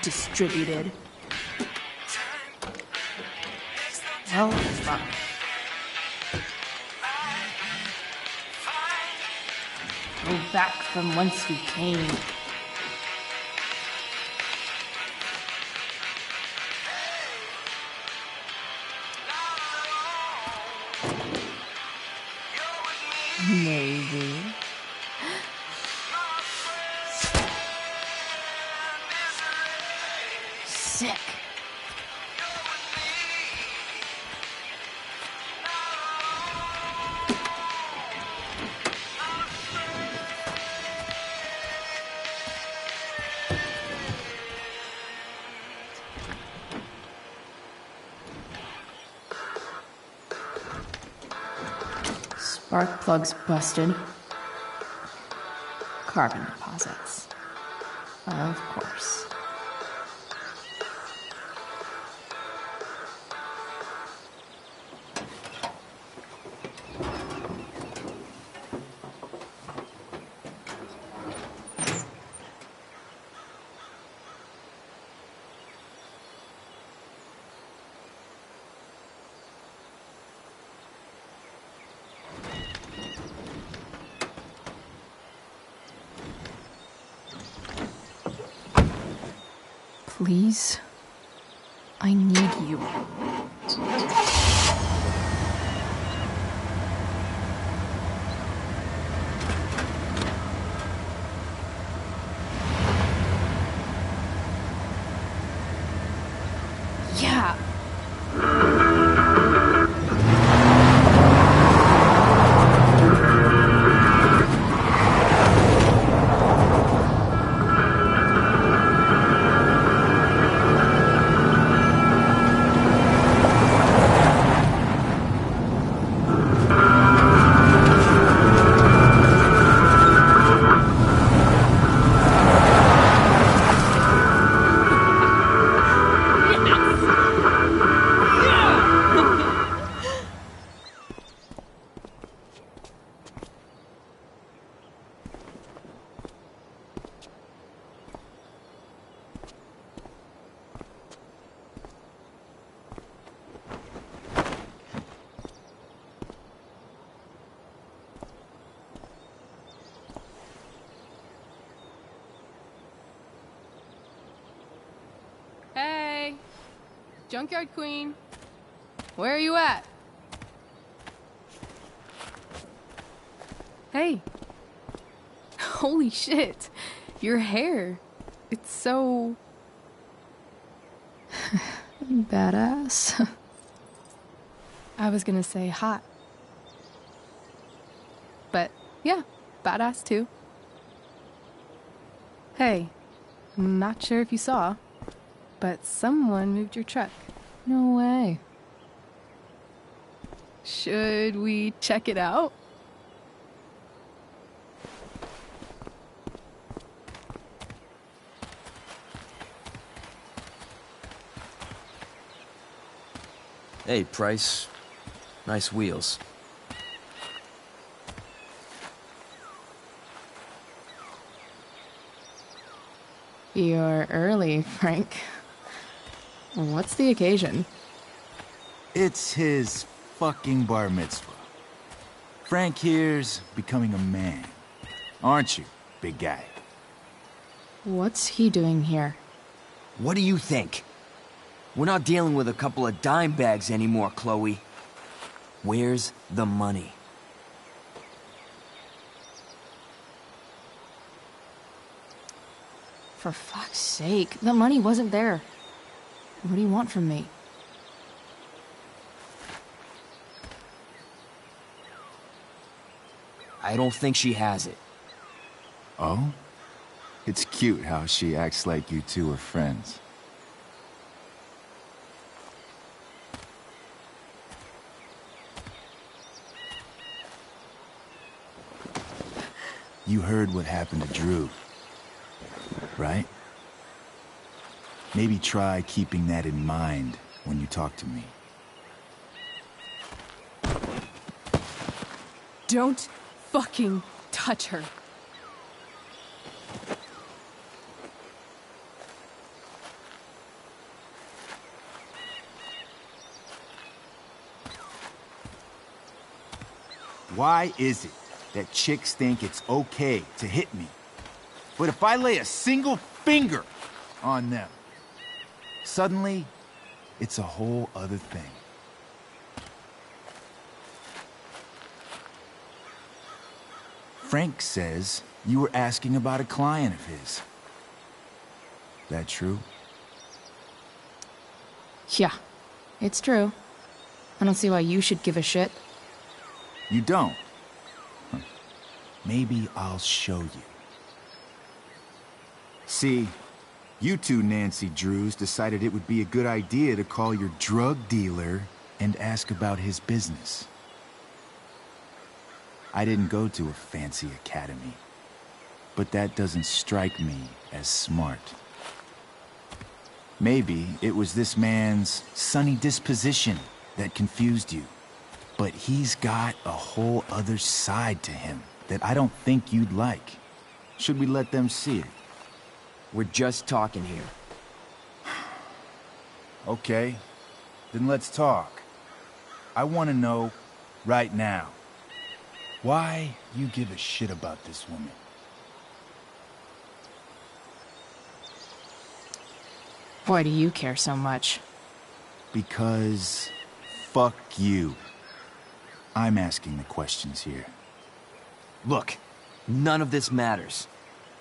distributed. Well, fuck. Go back from whence we came. Maybe. Sick. Spark plugs busted. Carbon deposits. Of course. Please, I need you. Yeah. Hey, Junkyard Queen, where are you at? Hey. Holy shit, your hair. It's so... Badass. I was gonna say hot. But yeah, badass too. Hey, not sure if you saw, but someone moved your truck. No way. Should we check it out? Hey, Price. Nice wheels. You're early, Frank. What's the occasion? It's his fucking bar mitzvah. Frank here's becoming a man. Aren't you, big guy? What's he doing here? What do you think? We're not dealing with a couple of dime bags anymore, Chloe. Where's the money? For fuck's sake, the money wasn't there. What do you want from me? I don't think she has it. Oh? It's cute how she acts like you two are friends. You heard what happened to Drew, right? Maybe try keeping that in mind when you talk to me. Don't fucking touch her. Why is it that chicks think it's okay to hit me? But if I lay a single finger on them, suddenly, it's a whole other thing. Frank says you were asking about a client of his. That true? Yeah, it's true. I don't see why you should give a shit. You don't? Huh. Maybe I'll show you. See, you two Nancy Drews decided it would be a good idea to call your drug dealer and ask about his business. I didn't go to a fancy academy, but that doesn't strike me as smart. Maybe it was this man's sunny disposition that confused you, but he's got a whole other side to him that I don't think you'd like. Should we let them see it? We're just talking here. Okay, then let's talk. I want to know right now why you give a shit about this woman. Why do you care so much? Because fuck you. I'm asking the questions here. Look, none of this matters.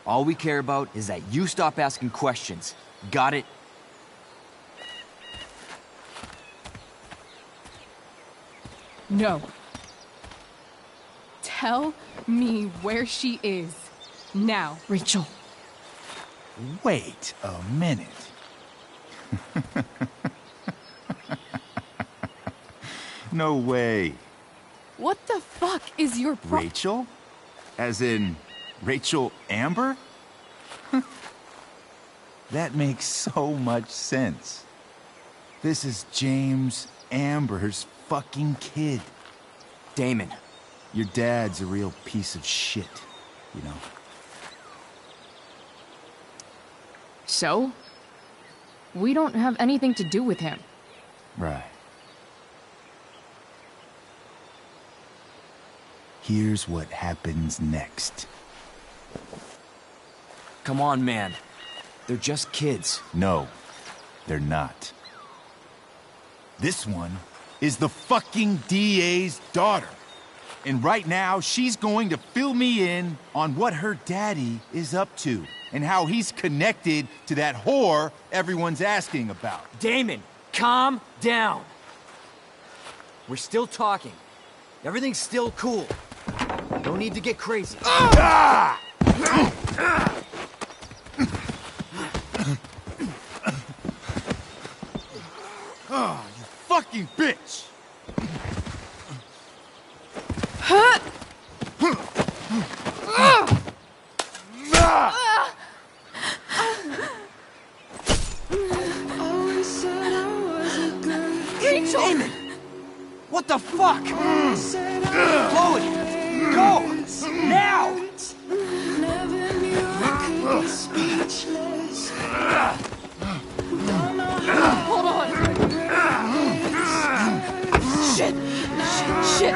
All we care about is that you stop asking questions. Got it? No. Tell me where she is. Now. Rachel. Wait a minute. No way. What the fuck is your Rachel? As in, Rachel Amber? That makes so much sense. This is James Amber's fucking kid. Damon. Your dad's a real piece of shit, you know? So? We don't have anything to do with him. Right. Here's what happens next. Come on, man. They're just kids. No, they're not. This one is the fucking DA's daughter. And right now, she's going to fill me in on what her daddy is up to and how he's connected to that whore everyone's asking about. Damon, calm down. We're still talking. Everything's still cool. No need to get crazy. Ah! Oh, you fucking bitch! Rachel! Damon! What the fuck? Chloe! Go! Now! Hold on. Shit! Shit!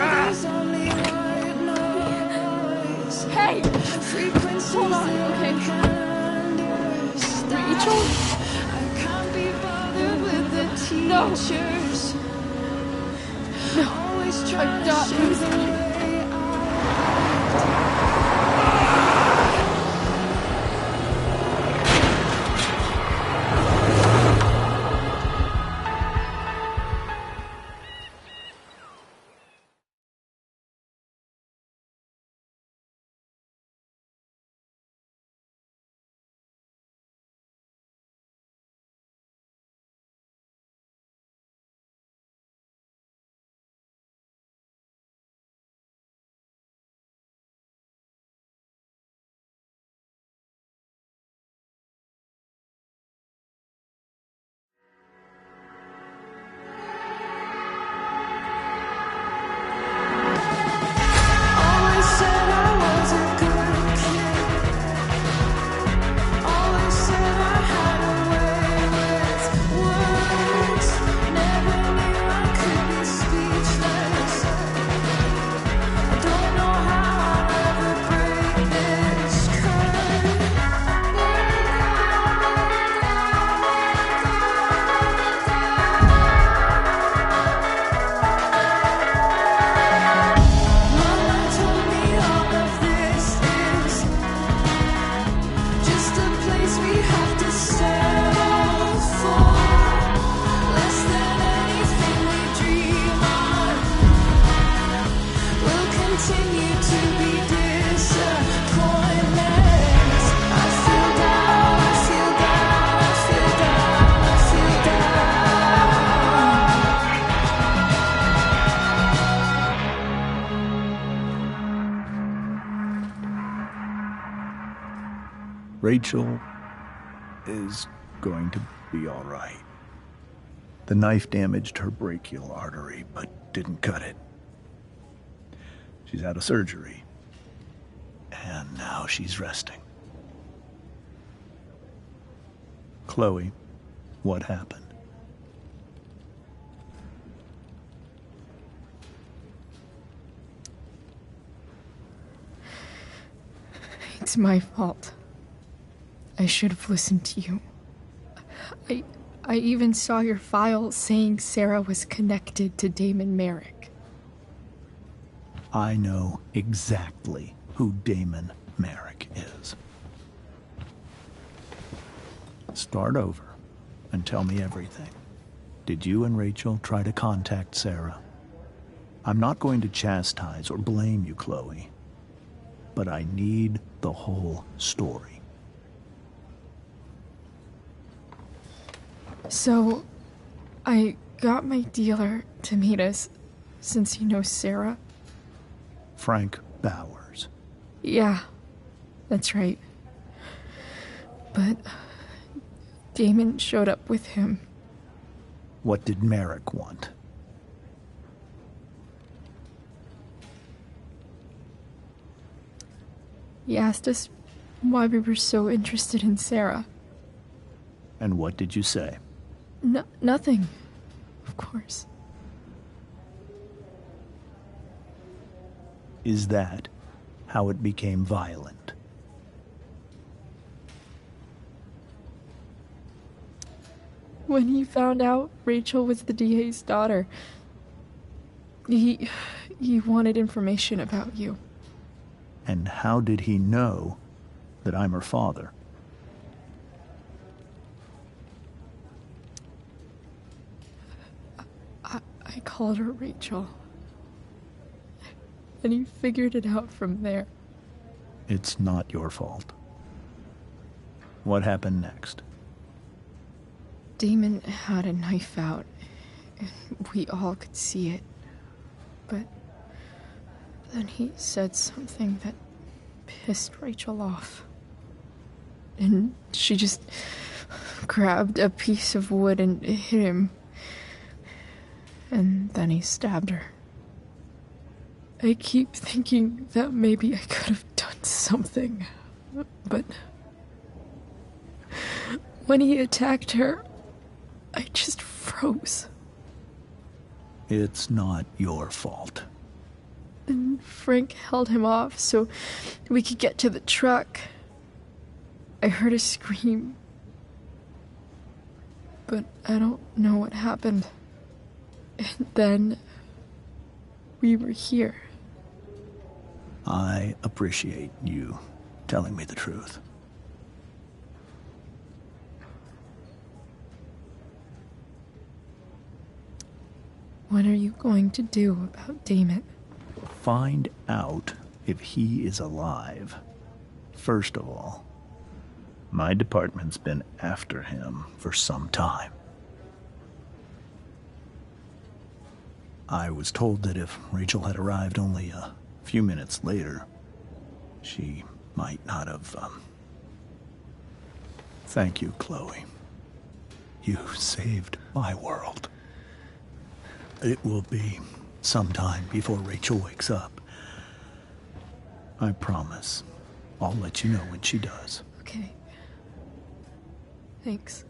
Hey! Hold on, okay? Rachel? No! No! I'm not losing you. Rachel is going to be all right. The knife damaged her brachial artery, but didn't cut it. She's had a surgery, and now she's resting. Chloe, what happened? It's my fault. I should have listened to you. I even saw your file saying Sarah was connected to Damon Merrick. I know exactly who Damon Merrick is. Start over and tell me everything. Did you and Rachel try to contact Sarah? I'm not going to chastise or blame you, Chloe, but I need the whole story. So, I got my dealer to meet us, since he knows Sarah. Frank Bowers. Yeah, that's right. But Damon showed up with him. What did Merrick want? He asked us why we were so interested in Sarah. And what did you say? Nothing, of course. Is that how it became violent? When he found out Rachel was the DA's daughter, he wanted information about you. And how did he know that I'm her father? I called her Rachel. And he figured it out from there. It's not your fault. What happened next? Damon had a knife out, and we all could see it. But then he said something that pissed Rachel off. And she just grabbed a piece of wood and hit him. And then he stabbed her. I keep thinking that maybe I could have done something, but when he attacked her, I just froze. It's not your fault. And Frank held him off so we could get to the truck. I heard a scream, but I don't know what happened. And then we were here. I appreciate you telling me the truth. What are you going to do about Damon? Find out if he is alive. First of all, my department's been after him for some time. I was told that if Rachel had arrived only a few minutes later, she might not have, Thank you, Chloe. You saved my world. It will be some time before Rachel wakes up. I promise. I'll let you know when she does. Okay. Thanks.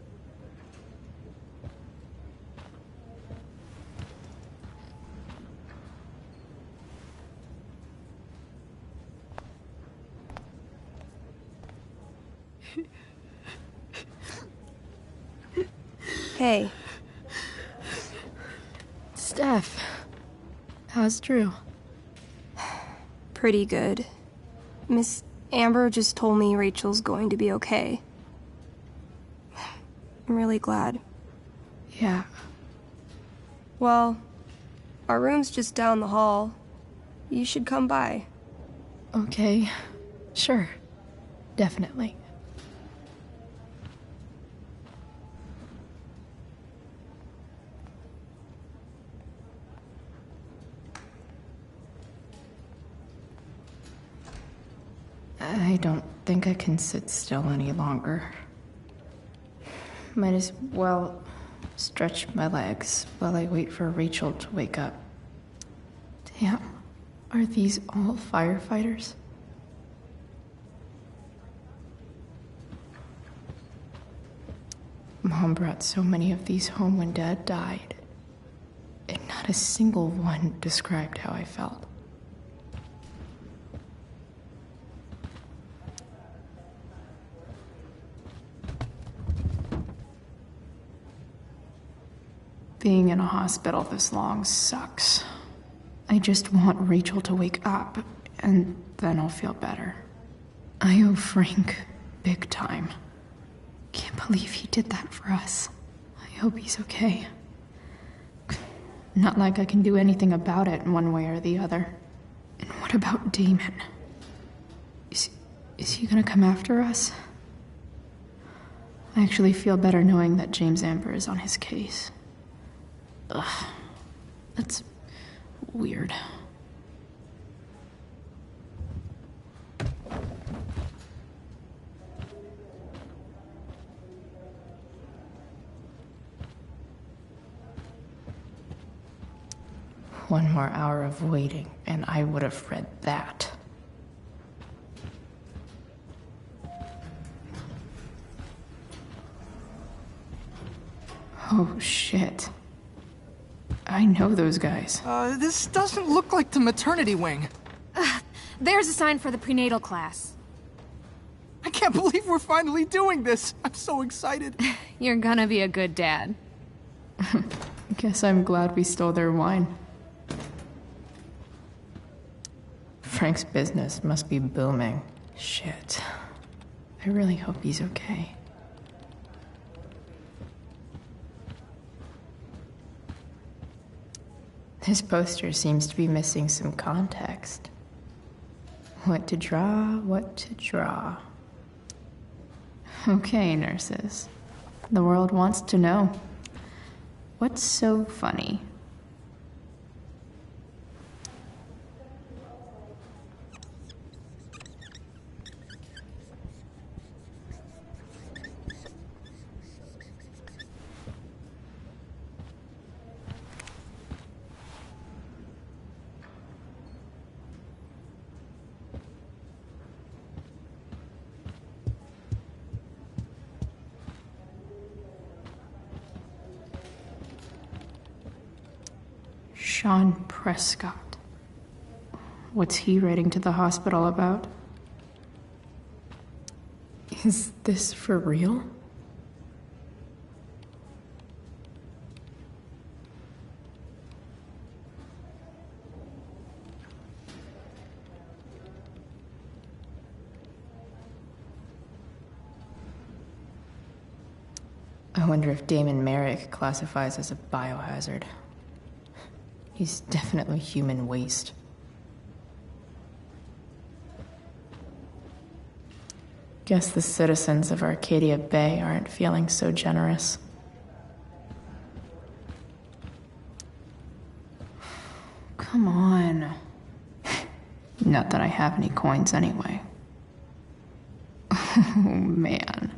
Hey. Steph. How's Drew? Pretty good. Miss Amber just told me Rachel's going to be okay. I'm really glad. Yeah. Well, our room's just down the hall. You should come by. Okay. Sure. Definitely. I don't think I can sit still any longer. Might as well stretch my legs while I wait for Rachel to wake up. Damn, are these all firefighters? Mom brought so many of these home when Dad died, and not a single one described how I felt. Being in a hospital this long sucks. I just want Rachel to wake up, and then I'll feel better. I owe Frank big time. Can't believe he did that for us. I hope he's okay. Not like I can do anything about it one way or the other. And what about Damon? Is he gonna come after us? I actually feel better knowing that James Amber is on his case. Ugh. That's weird. One more hour of waiting, and I would have read that. Oh, shit. I know those guys. This doesn't look like the maternity wing. There's a sign for the prenatal class. I can't believe we're finally doing this. I'm so excited. You're gonna be a good dad. Guess I'm glad we stole their wine. Frank's business must be booming. Shit. I really hope he's okay. This poster seems to be missing some context. What to draw, what to draw. Okay, nurses. The world wants to know. What's so funny? Sean Prescott. What's he writing to the hospital about? Is this for real? I wonder if Damon Merrick classifies as a biohazard. He's definitely human waste. Guess the citizens of Arcadia Bay aren't feeling so generous. Come on. Not that I have any coins anyway. Oh man.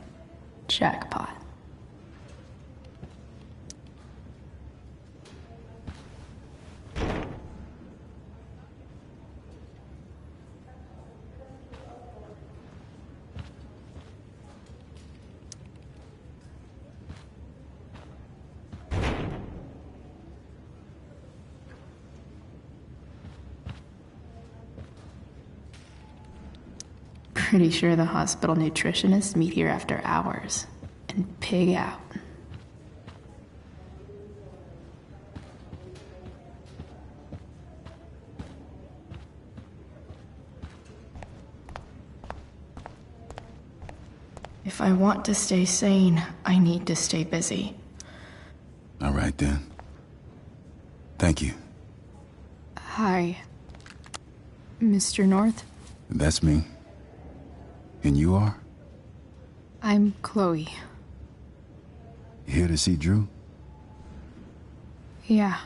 Jackpot. Pretty sure the hospital nutritionists meet here after hours and pig out. If I want to stay sane, I need to stay busy. All right then. Thank you. Hi, Mr. North. That's me. And you are? I'm Chloe. Here to see Drew? Yeah.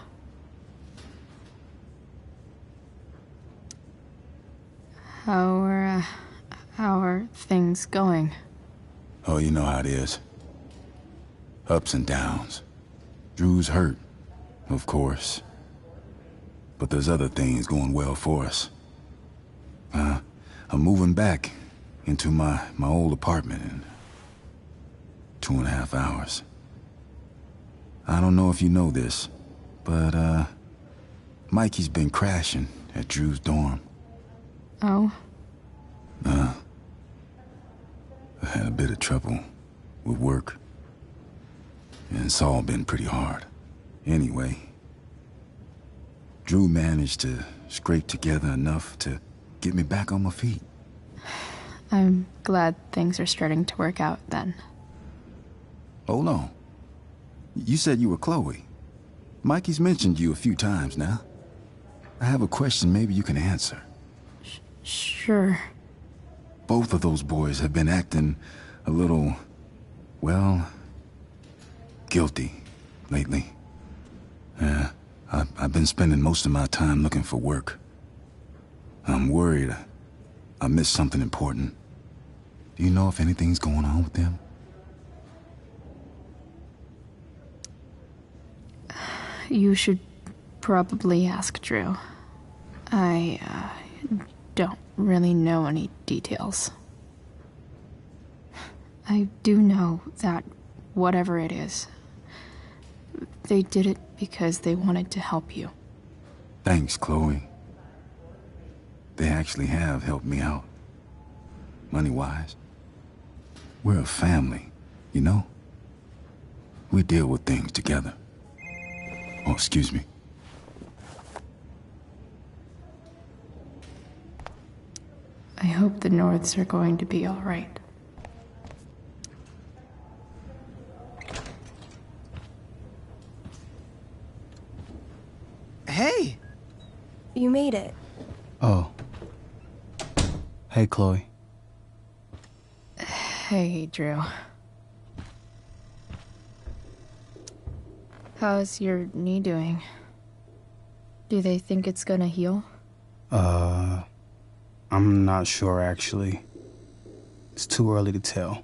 How are things going? Oh, you know how it is. Ups and downs. Drew's hurt, of course. But there's other things going well for us. I'm moving back into my old apartment in 2.5 hours. I don't know if you know this, but Mikey's been crashing at Drew's dorm. Oh? I had a bit of trouble with work. And it's all been pretty hard. Anyway, Drew managed to scrape together enough to get me back on my feet. I'm glad things are starting to work out then. Hold on. You said you were Chloe. Mikey's mentioned you a few times now. I have a question maybe you can answer. Sure. Both of those boys have been acting a little, well, guilty lately. Yeah, I've been spending most of my time looking for work. I'm worried I missed something important. Do you know if anything's going on with them? You should probably ask Drew. I don't really know any details. I do know that whatever it is, they did it because they wanted to help you. Thanks, Chloe. They actually have helped me out. Money-wise. We're a family, you know? We deal with things together. Oh, excuse me. I hope the Norths are going to be all right. Hey! You made it. Oh. Hey, Chloe. Hey, Drew. How's your knee doing? Do they think it's gonna heal? I'm not sure, actually. It's too early to tell.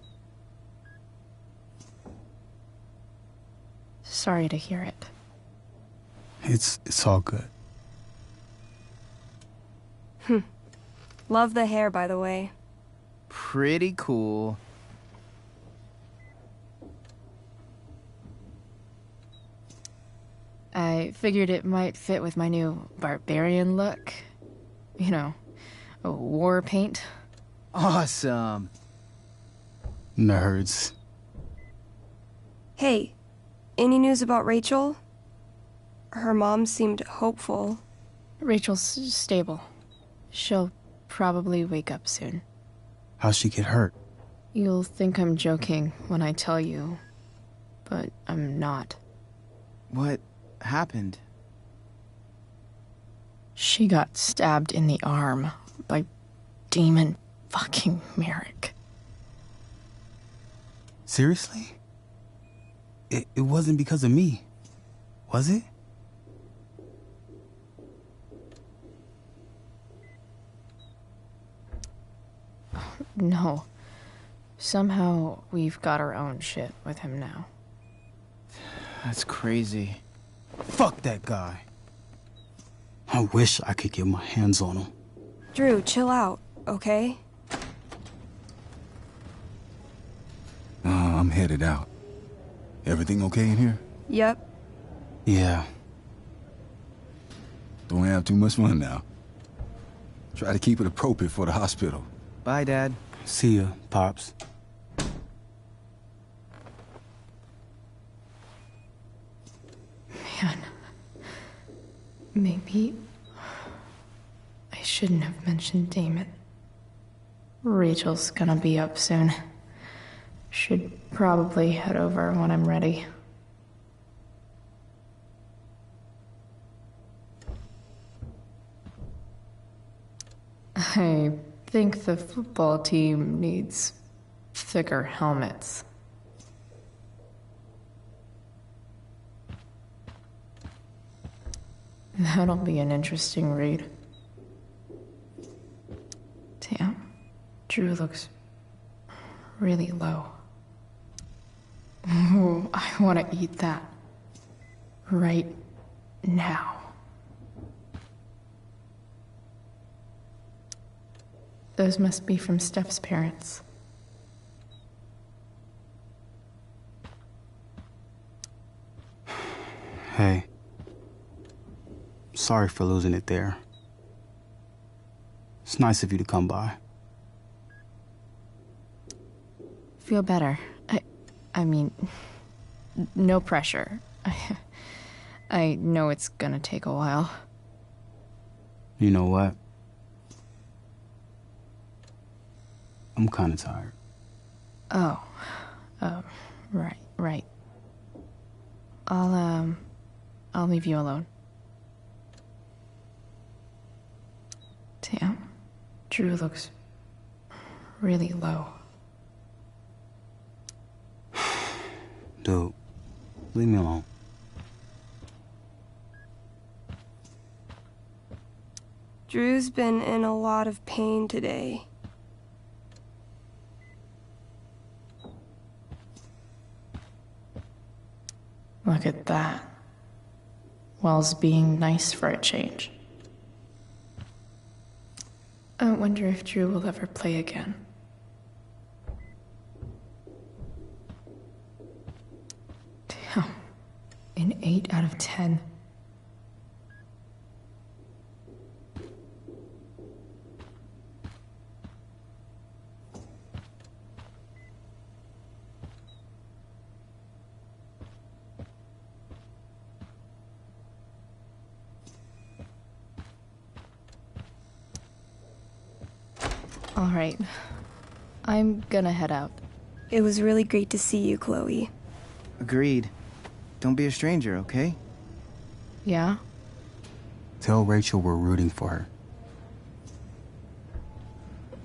Sorry to hear it. It's all good. Love the hair, by the way. Pretty cool. I figured it might fit with my new barbarian look. You know, war paint. Awesome. Nerds. Hey, any news about Rachel? Her mom seemed hopeful. Rachel's stable. She'll probably wake up soon. How'd she get hurt? You'll think I'm joking when I tell you, but I'm not. What happened? She got stabbed in the arm by Demon fucking Merrick. Seriously? It wasn't because of me, was it? No. Somehow we've got our own shit with him now. That's crazy. Fuck that guy. I wish I could get my hands on him. Drew, chill out, okay? I'm headed out. Everything okay in here? Yep. Yeah. Don't have too much fun now. Try to keep it appropriate for the hospital. Bye, Dad. See ya, Pops. Man. Maybe I shouldn't have mentioned Damon. Rachel's gonna be up soon. Should probably head over when I'm ready. I think the football team needs thicker helmets. That'll be an interesting read. Damn, Drew looks really low. Ooh, I want to eat that right now. Those must be from Steph's parents. Hey. Sorry for losing it there. It's nice of you to come by. Feel better. I mean, no pressure. I know it's gonna take a while. You know what? I'm kinda tired. Oh, right. I'll I'll leave you alone. Damn. Drew looks really low. Dude, leave me alone. Drew's been in a lot of pain today. Look at that. Wells being nice for a change. I wonder if Drew will ever play again. Damn. An 8 out of 10. All right. I'm gonna head out. It was really great to see you, Chloe. Agreed. Don't be a stranger, okay? Yeah? Tell Rachel we're rooting for her.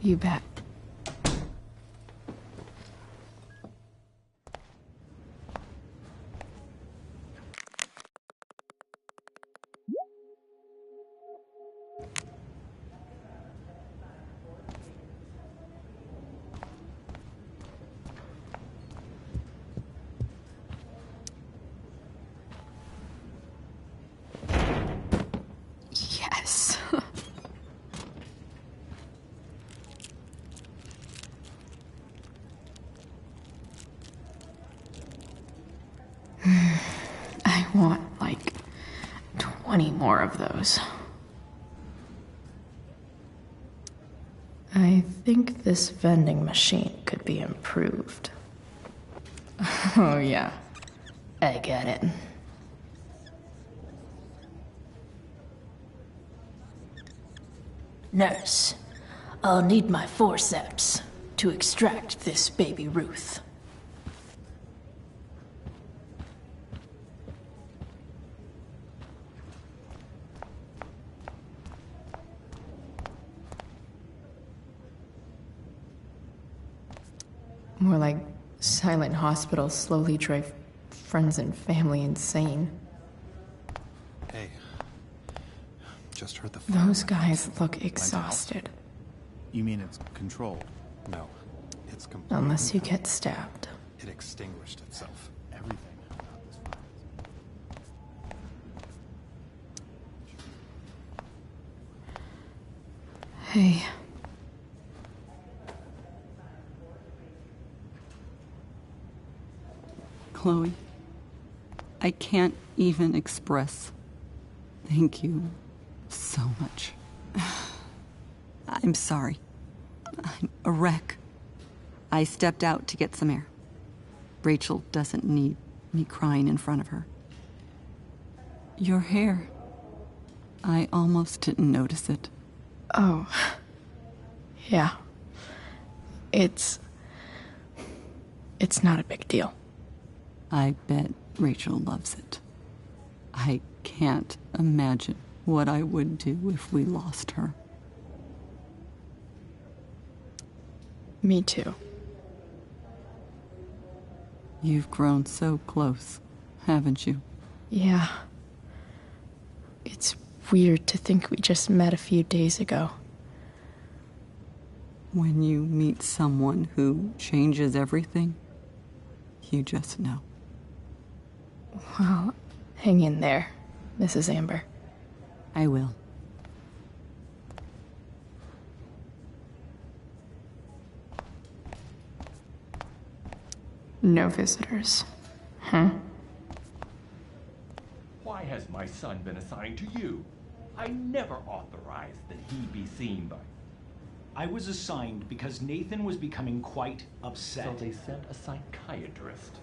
You bet. Yes. I want like 20 more of those. I think this vending machine could be improved. Oh yeah, I get it. Nurse, I'll need my forceps to extract this baby Ruth. More like Silent Hospital slowly drive friends and family insane. Hey, just heard the fire. Those guys look exhausted. You mean it's controlled? No, it's completely. Unless you get stabbed. It extinguished itself. Everything about this fire. Hey. Chloe, I can't even express thank you so much. I'm sorry. I'm a wreck. I stepped out to get some air. Rachel doesn't need me crying in front of her. Your hair. I almost didn't notice it. Oh. Yeah. It's not a big deal. I bet Rachel loves it. I can't imagine what I would do if we lost her. Me too. You've grown so close, haven't you? Yeah. It's weird to think we just met a few days ago. When you meet someone who changes everything, you just know. Well, hang in there, Mrs. Amber. I will. No visitors. Huh? Why has my son been assigned to you? I never authorized that he be seen by... I was assigned because Nathan was becoming quite upset. So they sent a psychiatrist.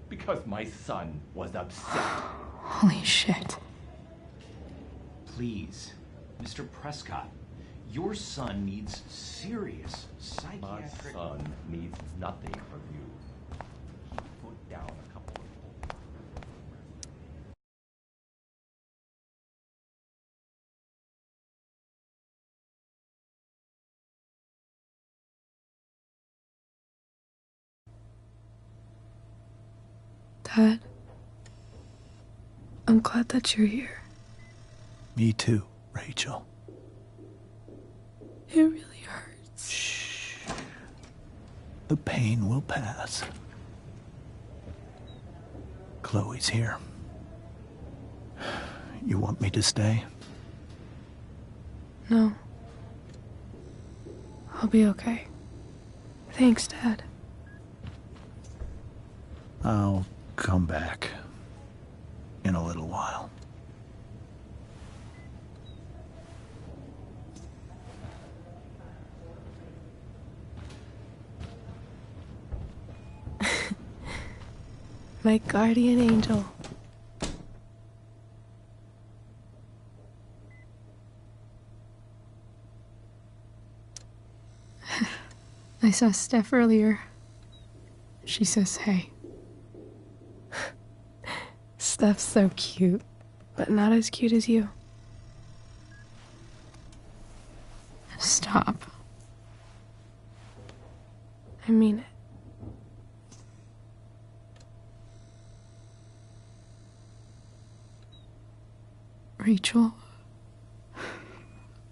Because my son was upset. Holy shit. Please, Mr. Prescott, your son needs serious psychiatric... My son needs nothing from you. He put down a couple Dad, I'm glad that you're here. Me too, Rachel. It really hurts. Shh. The pain will pass. Chloe's here. You want me to stay? No. I'll be okay. Thanks, Dad. I'll come back in a little while. My guardian angel. I saw Steph earlier. She says hey. Steph's so cute, but not as cute as you. Stop. I mean it. Rachel,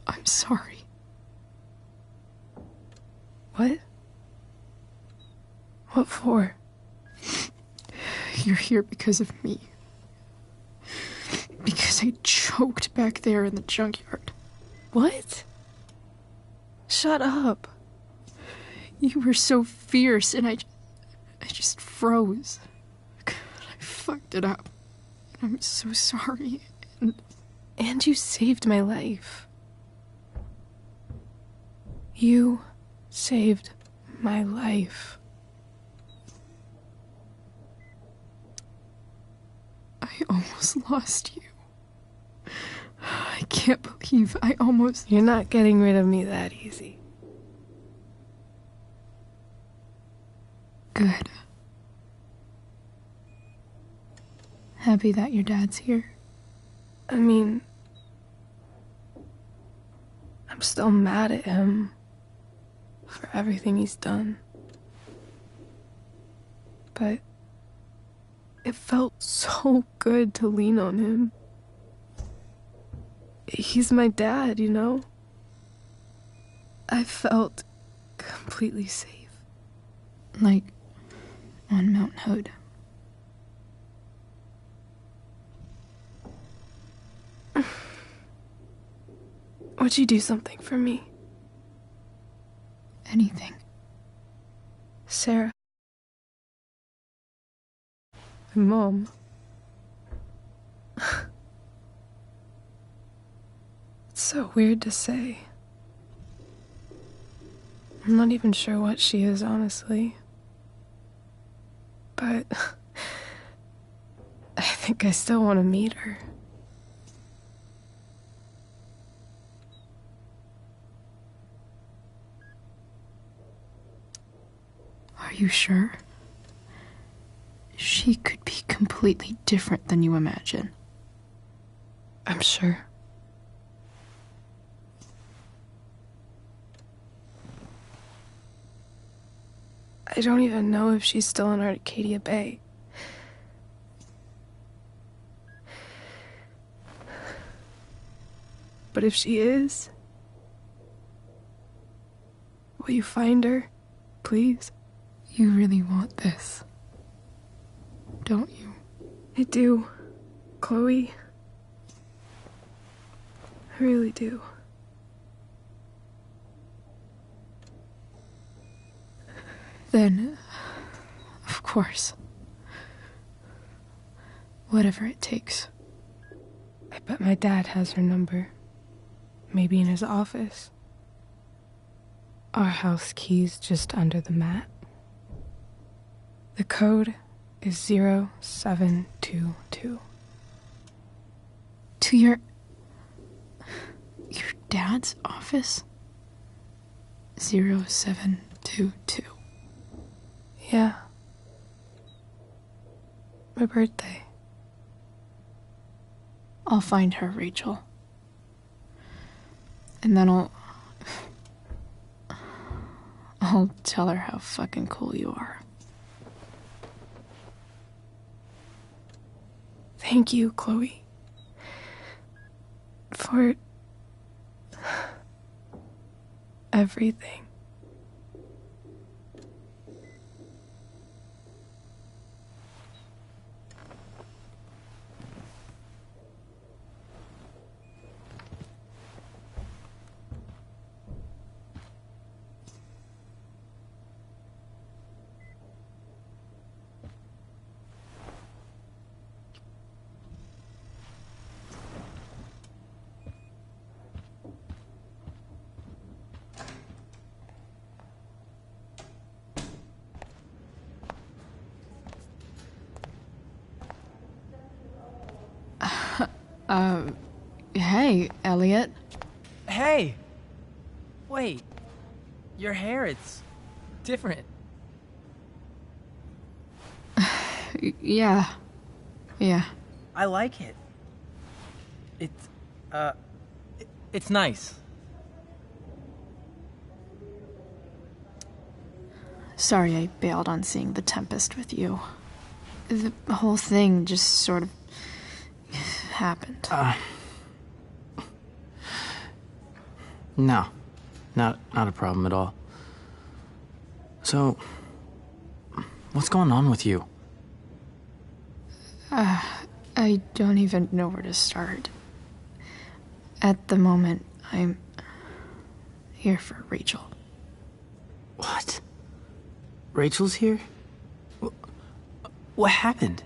I'm sorry. What? What for? You're here because of me. Because I choked back there in the junkyard. What? Shut up. You were so fierce and I just froze. I fucked it up. I'm so sorry. And you saved my life. You saved my life. I almost lost you. I can't believe I almost... You're not getting rid of me that easy. Good. Happy that your dad's here. I mean, I'm still mad at him for everything he's done. But it felt so good to lean on him. He's my dad, you know? I felt completely safe. Like on Mount Hood. Would you do something for me? Anything. Sarah. My mom. It's so weird to say. I'm not even sure what she is, honestly. But I think I still want to meet her. Are you sure? She could be completely different than you imagine. I'm sure. I don't even know if she's still in Arcadia Bay. But if she is, will you find her, please? You really want this, don't you? I do, Chloe. I really do. Then, of course. Whatever it takes. I bet my dad has her number. Maybe in his office. Our house key's just under the mat. The code is 0722. To your dad's office? 0722. Yeah. My birthday. I'll find her, Rachel. And then I'll tell her how fucking cool you are. Thank you, Chloe. For everything. Hey, Elliot. Hey! Wait. Your hair, it's different. Yeah. I like it. It's nice. Sorry I bailed on seeing The Tempest with you. The whole thing just sort of happened. No. Not a problem at all. So, what's going on with you? I don't even know where to start. At the moment, I'm here for Rachel. What? Rachel's here? What happened?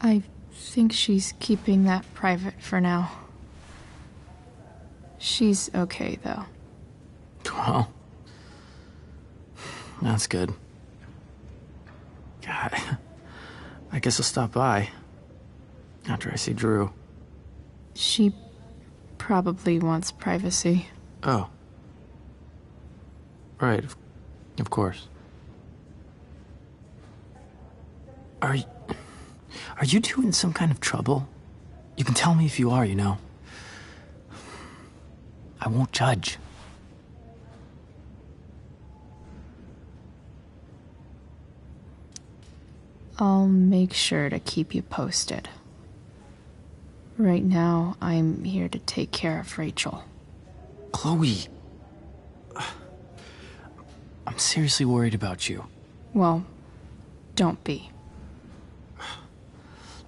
I think she's keeping that private for now. She's okay, though. Well, that's good. God, I guess I'll stop by after I see Drew. She probably wants privacy. Oh. Right, of course. Are you two in some kind of trouble? You can tell me if you are, you know. I won't judge. I'll make sure to keep you posted. Right now, I'm here to take care of Rachel. Chloe. I'm seriously worried about you. Well, don't be.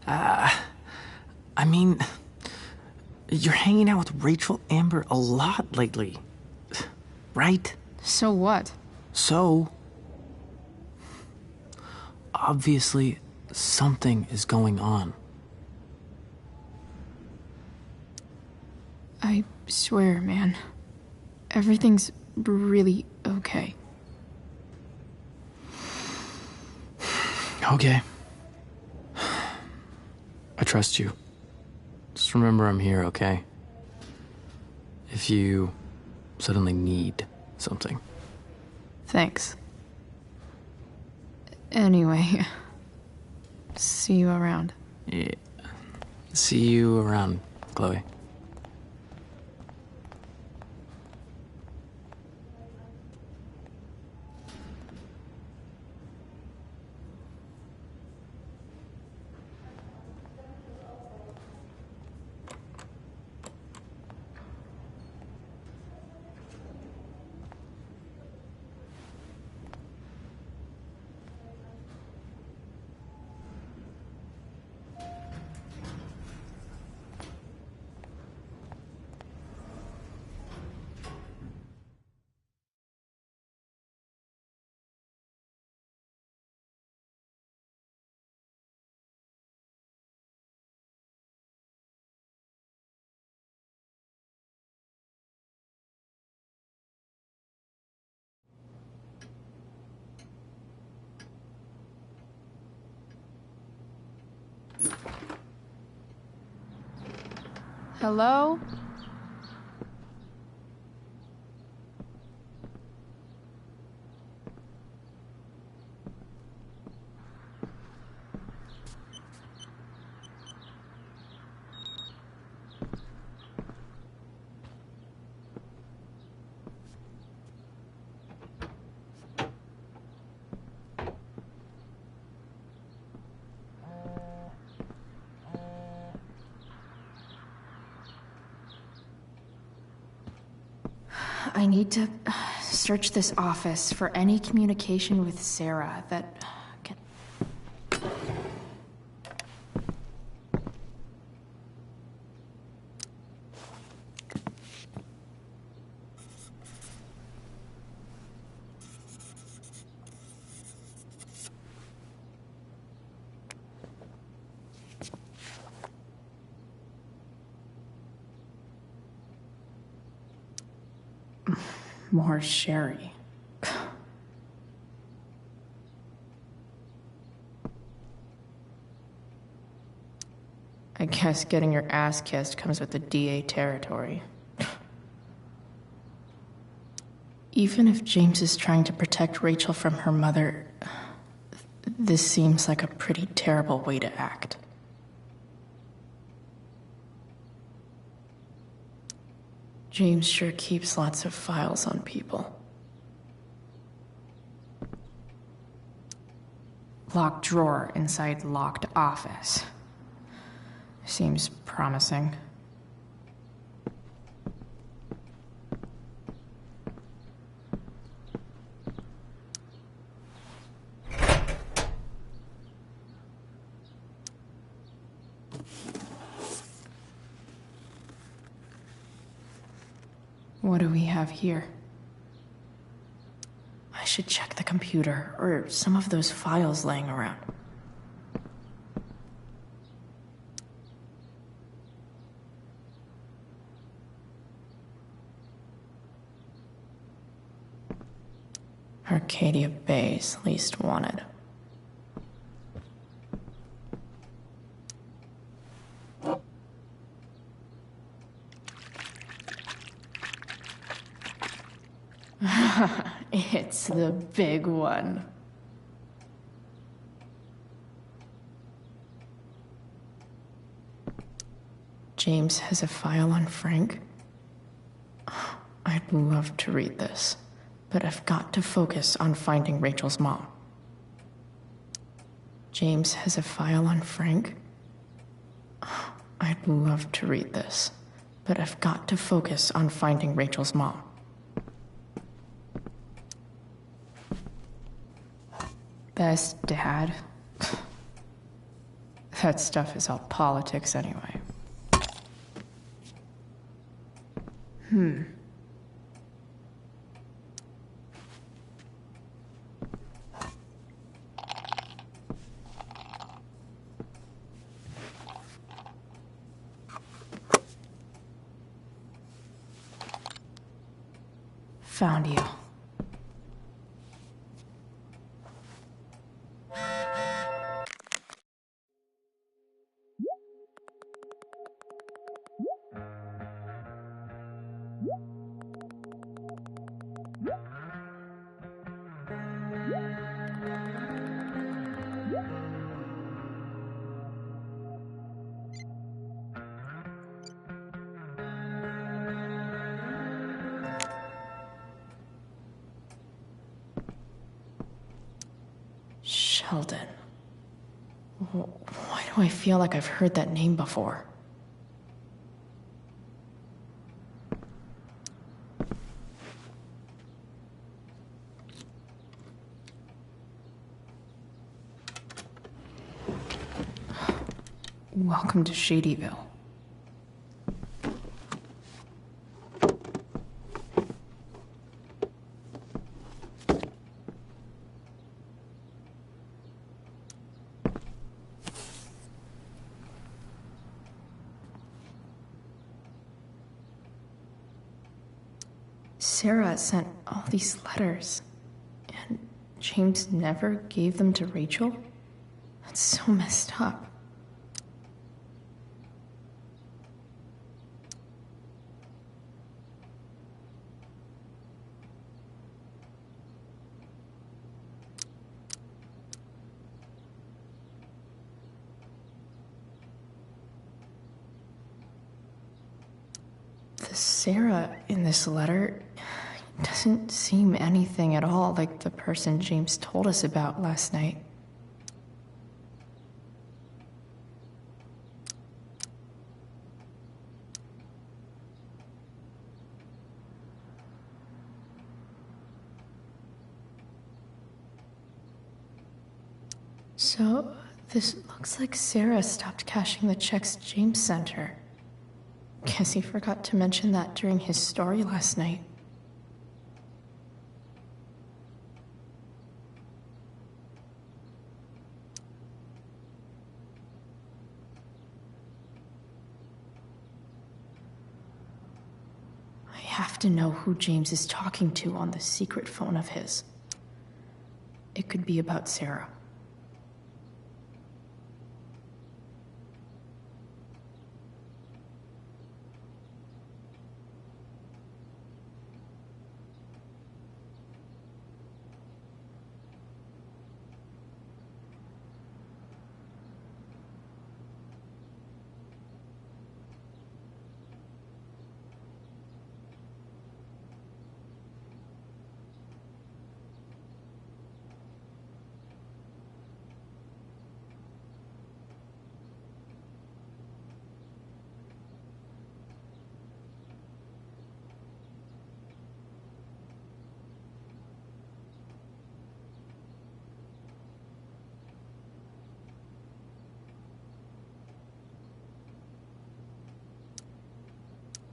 I mean, you're hanging out with Rachel Amber a lot lately, right? So what? So, obviously, something is going on. I swear, man. Everything's really okay. Okay. I trust you. Just remember I'm here, okay? If you suddenly need something. Thanks. Anyway, see you around. Yeah. See you around, Chloe. Hello? I need to search this office for any communication with Sarah that can... More Sherry. I guess getting your ass kissed comes with the DA territory. Even if James is trying to protect Rachel from her mother, this seems like a pretty terrible way to act. James sure keeps lots of files on people. Locked drawer inside locked office. Seems promising. What do we have here? I should check the computer or some of those files laying around. Arcadia Bay's least wanted. It's the big one. James has a file on Frank. I'd love to read this, but I've got to focus on finding Rachel's mom. James has a file on Frank. I'd love to read this, but I've got to focus on finding Rachel's mom. Best dad? That stuff is all politics anyway. Found you. Sheldon. Why do I feel like I've heard that name before? Welcome to Shadyville. Sarah sent all these letters, and James never gave them to Rachel? That's so messed up. The Sarah in this letter doesn't seem anything at all like the person James told us about last night. So, this looks like Sarah stopped cashing the checks James sent her. Guess he forgot to mention that during his story last night. I have to know who James is talking to on the secret phone of his. It could be about Sarah.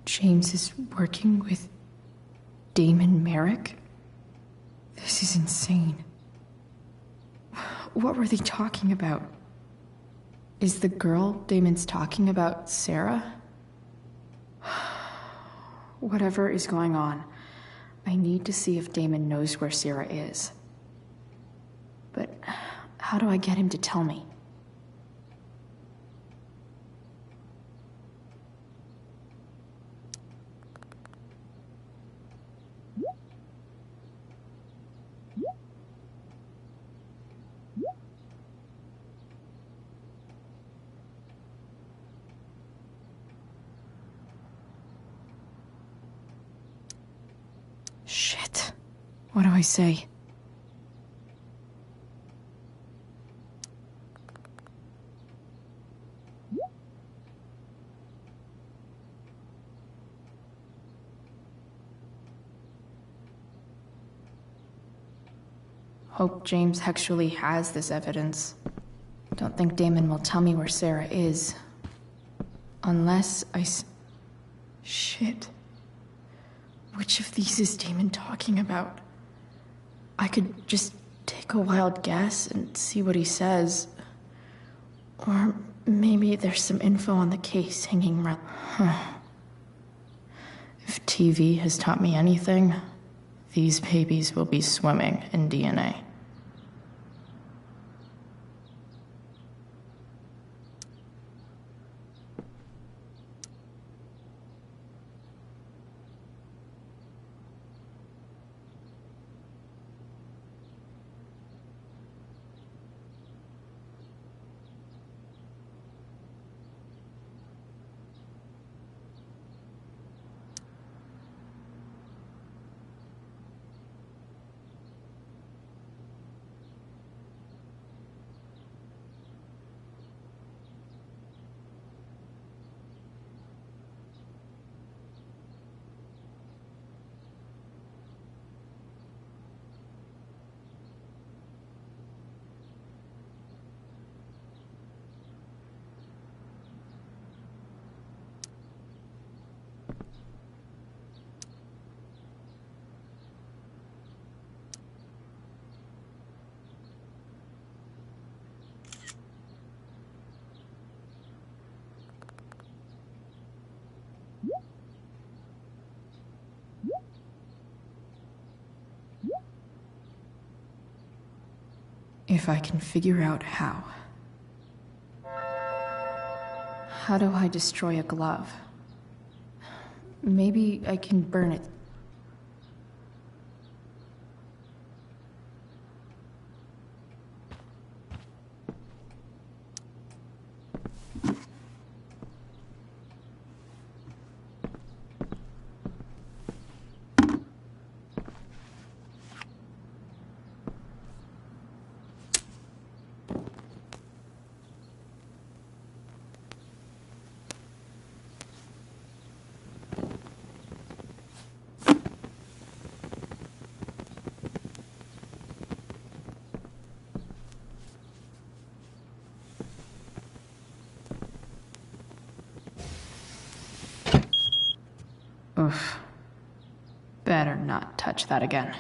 James is working with Damon Merrick? This is insane. What were they talking about? Is the girl Damon's talking about Sarah? Whatever is going on, I need to see if Damon knows where Sarah is. But how do I get him to tell me? Shit. What do I say? Hope James actually has this evidence. Don't think Damon will tell me where Sarah is. Unless Shit. Which of these is Damon talking about? I could just take a wild guess and see what he says. Or maybe there's some info on the case hanging around. If TV has taught me anything, these babies will be swimming in DNA. If I can figure out how. How do I destroy a glove? Maybe I can burn it. Oof. Better not touch that again.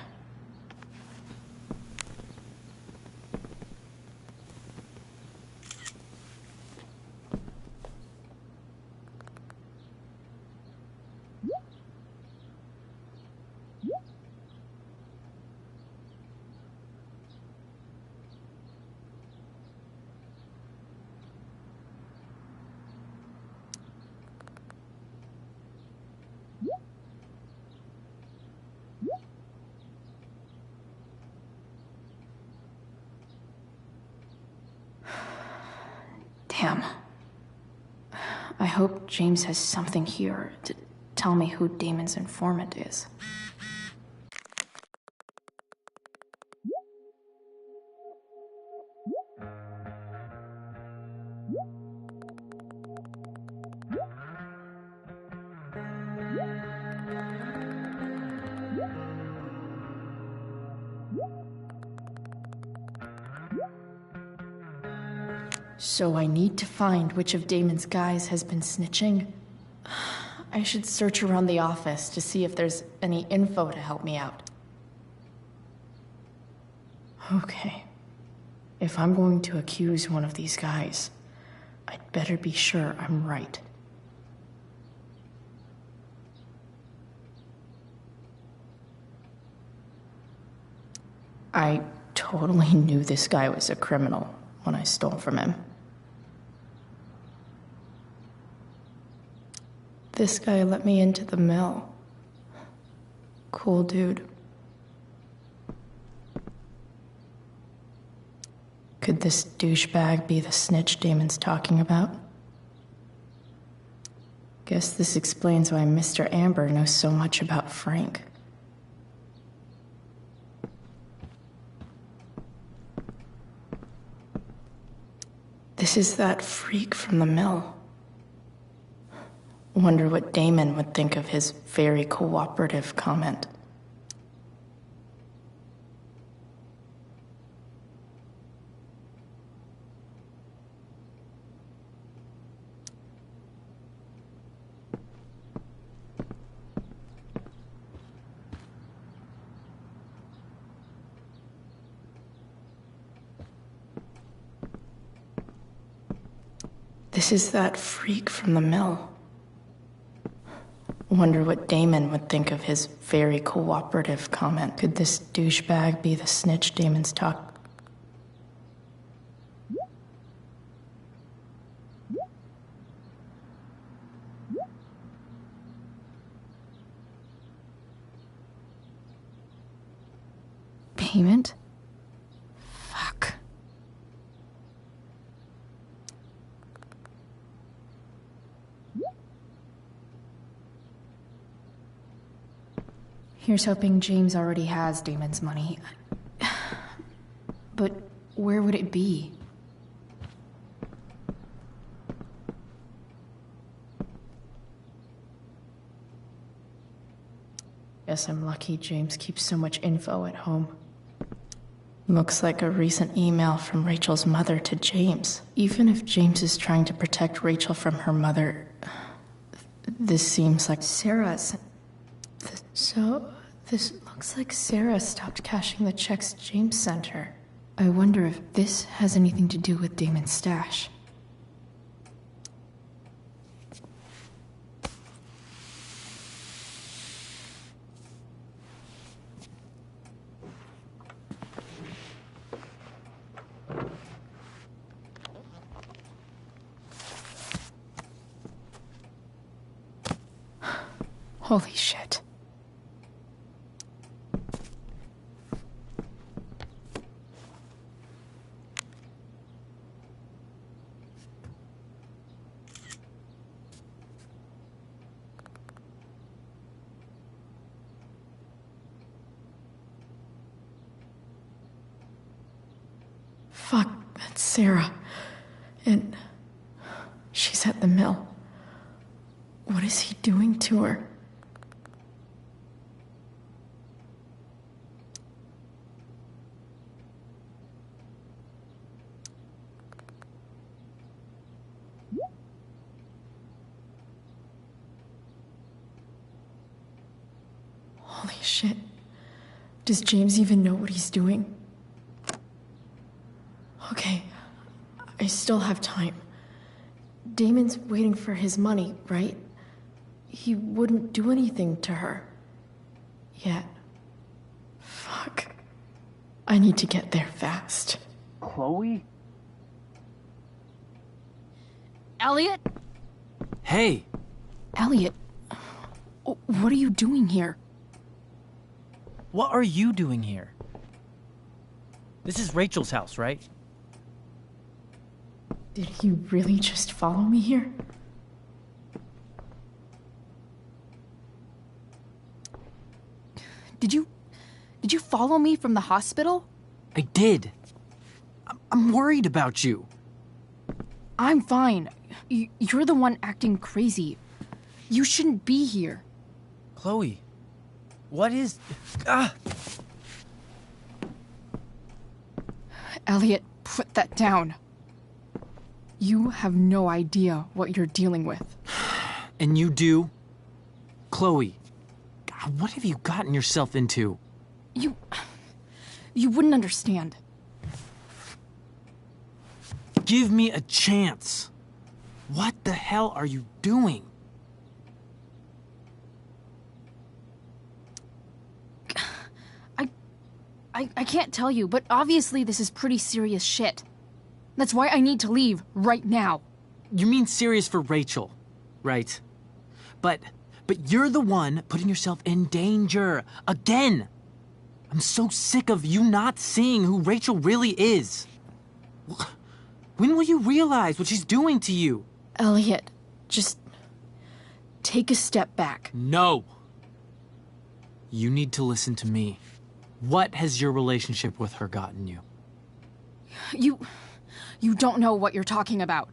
Damn. I hope James has something here to tell me who Damon's informant is. So I need to find which of Damon's guys has been snitching. I should search around the office to see if there's any info to help me out. Okay. If I'm going to accuse one of these guys, I'd better be sure I'm right. I totally knew this guy was a criminal when I stole from him. This guy let me into the mill. Cool dude. Could this douchebag be the snitch Damon's talking about? Guess this explains why Mr. Amber knows so much about Frank. This is that freak from the mill. Wonder what Damon would think of his very cooperative comment. This is that freak from the mill. Wonder what Damon would think of his very cooperative comment. Could this douchebag be the snitch Damon's talk? Payment? Fuck. Here's hoping James already has Damon's money. But where would it be? Guess I'm lucky James keeps so much info at home. Looks like a recent email from Rachel's mother to James. Even if James is trying to protect Rachel from her mother, this seems like Sarah's. So, this looks like Sarah stopped cashing the checks James sent her. I wonder if this has anything to do with Damon's stash. Holy shit. Fuck, that's Sarah. And she's at the mill. What is he doing to her? Shit. Does James even know what he's doing? Okay, I still have time. Damon's waiting for his money, right? He wouldn't do anything to her. Yet. Fuck. I need to get there fast. Chloe? Elliot? Hey! Elliot, what are you doing here? What are you doing here? This is Rachel's house, right? Did he really just follow me here? Did you follow me from the hospital? I did. I'm worried about you. I'm fine. You're the one acting crazy. You shouldn't be here. Chloe, what is... Ah! Elliot, put that down. You have no idea what you're dealing with. And you do? Chloe, God, what have you gotten yourself into? You wouldn't understand. Give me a chance. What the hell are you doing? I can't tell you, but obviously this is pretty serious shit. That's why I need to leave right now. You mean serious for Rachel, right? But you're the one putting yourself in danger. Again! I'm so sick of you not seeing who Rachel really is. When will you realize what she's doing to you? Elliot, just take a step back. No. You need to listen to me. What has your relationship with her gotten you? You don't know what you're talking about.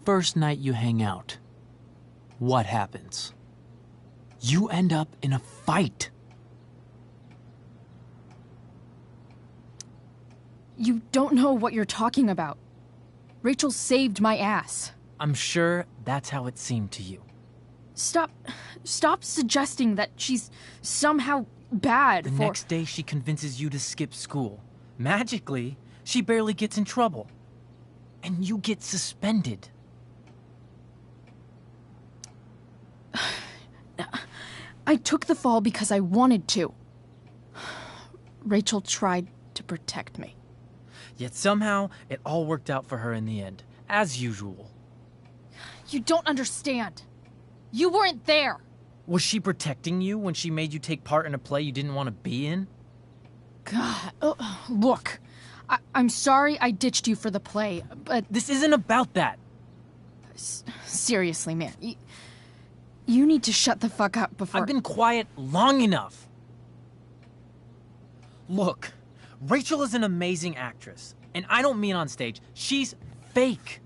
First night you hang out, what happens? You end up in a fight. You don't know what you're talking about. Rachel saved my ass. I'm sure that's how it seemed to you. Stop suggesting that she's somehow bad. The next day she convinces you to skip school. Magically, she barely gets in trouble. And you get suspended. I took the fall because I wanted to. Rachel tried to protect me. Yet somehow, it all worked out for her in the end, as usual. You don't understand. You weren't there. Was she protecting you when she made you take part in a play you didn't want to be in? God, look. I'm sorry I ditched you for the play, but... This isn't about that. Seriously, man. You need to shut the fuck up before... I've been quiet long enough. Look, Rachel is an amazing actress. And I don't mean on stage. She's fake.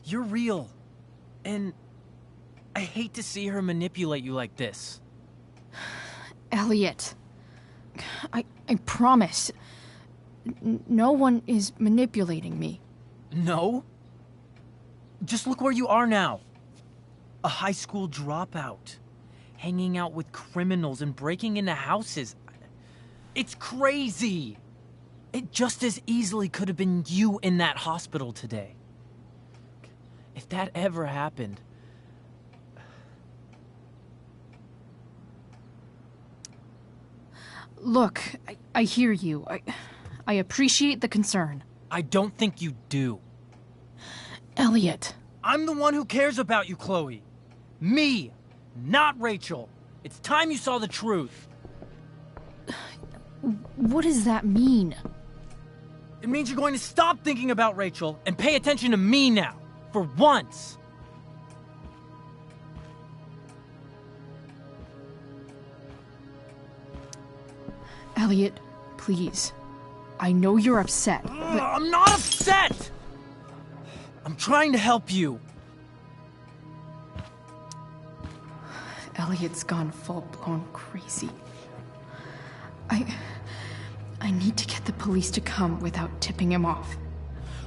You're real. And I hate to see her manipulate you like this. Elliot, I promise. No one is manipulating me. No? Just look where you are now. A high school dropout. Hanging out with criminals and breaking into houses. It's crazy. It just as easily could have been you in that hospital today. If that ever happened... Look, I hear you. I appreciate the concern. I don't think you do. Elliot. I'm the one who cares about you, Chloe. Me, not Rachel. It's time you saw the truth. What does that mean? It means you're going to stop thinking about Rachel and pay attention to me now. For once. Elliot, please. I know you're upset, but... I'm not upset! I'm trying to help you. Elliot's gone full-blown crazy. I need to get the police to come without tipping him off.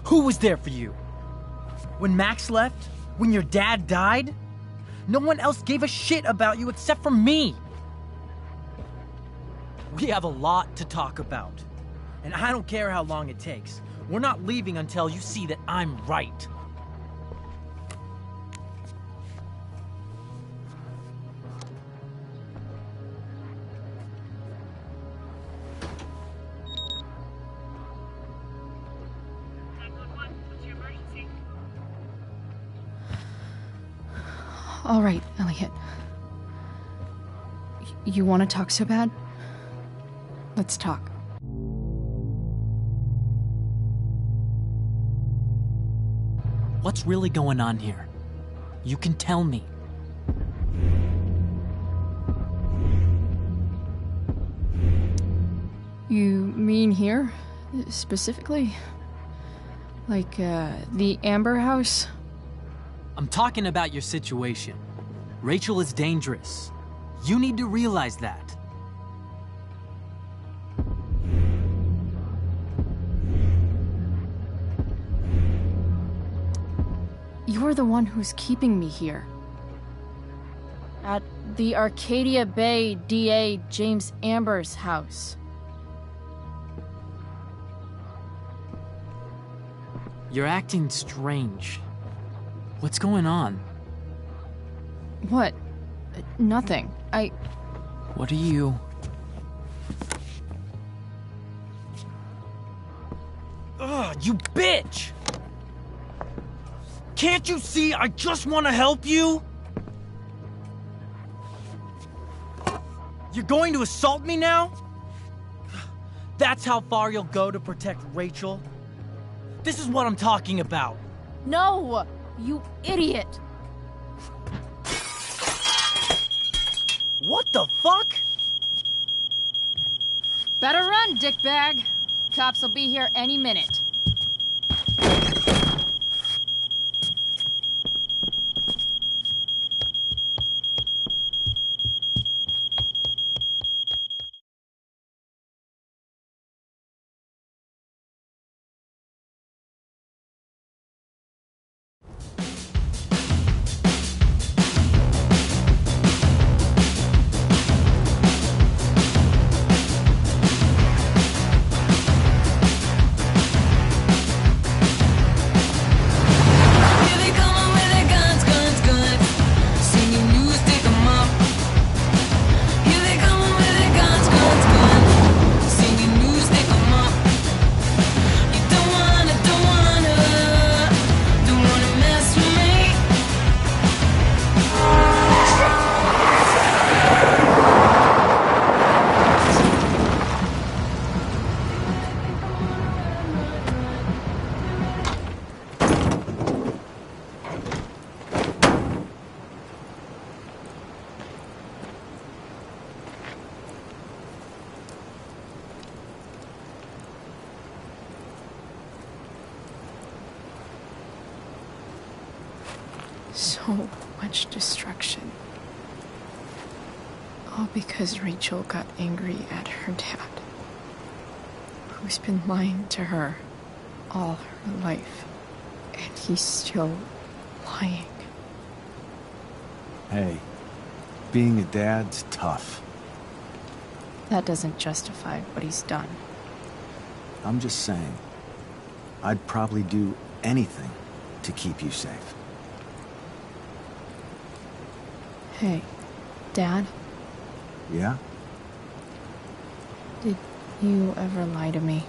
Who was there for you? When Max left? When your dad died? No one else gave a shit about you except for me. We have a lot to talk about. And I don't care how long it takes. We're not leaving until you see that I'm right. All right, Elliot. You want to talk so bad? Let's talk. What's really going on here? You can tell me. You mean here? Specifically? Like, the Amber House? I'm talking about your situation. Rachel is dangerous. You need to realize that. You're the one who's keeping me here. At the Arcadia Bay DA James Amber's house. You're acting strange. What's going on? What? Nothing. What are you... Ugh, you bitch! Can't you see I just want to help you? You're going to assault me now? That's how far you'll go to protect Rachel? This is what I'm talking about. No! You idiot! What the fuck? Better run, dickbag. Cops will be here any minute. So much destruction. All because Rachel got angry at her dad, who's been lying to her all her life, and he's still lying. Hey, being a dad's tough. That doesn't justify what he's done. I'm just saying, I'd probably do anything to keep you safe. Hey, Dad? Yeah? Did you ever lie to me?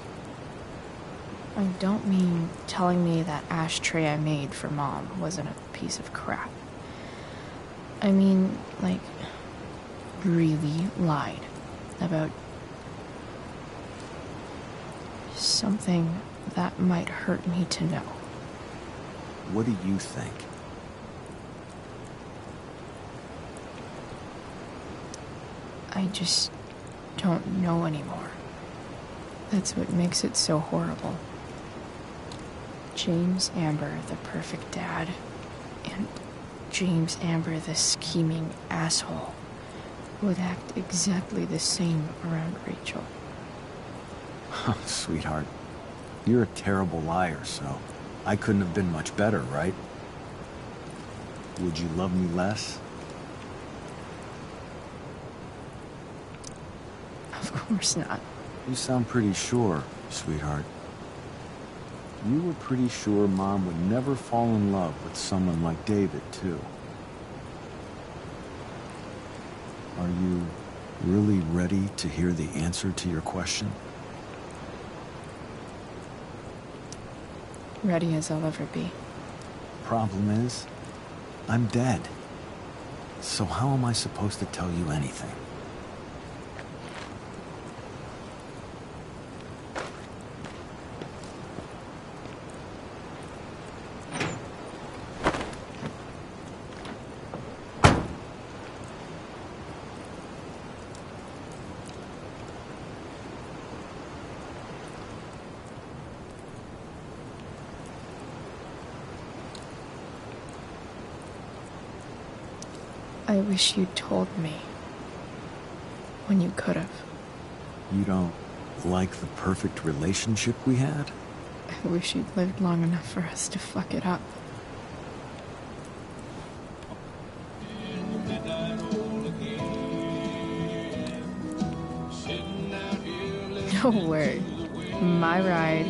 I don't mean telling me that ashtray I made for Mom wasn't a piece of crap. I mean, like, really lied about something that might hurt me to know. What do you think? I just don't know anymore. That's what makes it so horrible. James Amber, the perfect dad, and James Amber, the scheming asshole, would act exactly the same around Rachel. Oh, sweetheart, you're a terrible liar, so I couldn't have been much better, right? Would you love me less course not. You sound pretty sure, sweetheart. You were pretty sure Mom would never fall in love with someone like David, too. Are you really ready to hear the answer to your question? Ready as I'll ever be. Problem is, I'm dead. So how am I supposed to tell you anything? I wish you'd told me. When you could have. You don't like the perfect relationship we had? I wish you'd lived long enough for us to fuck it up. Don't worry. My ride,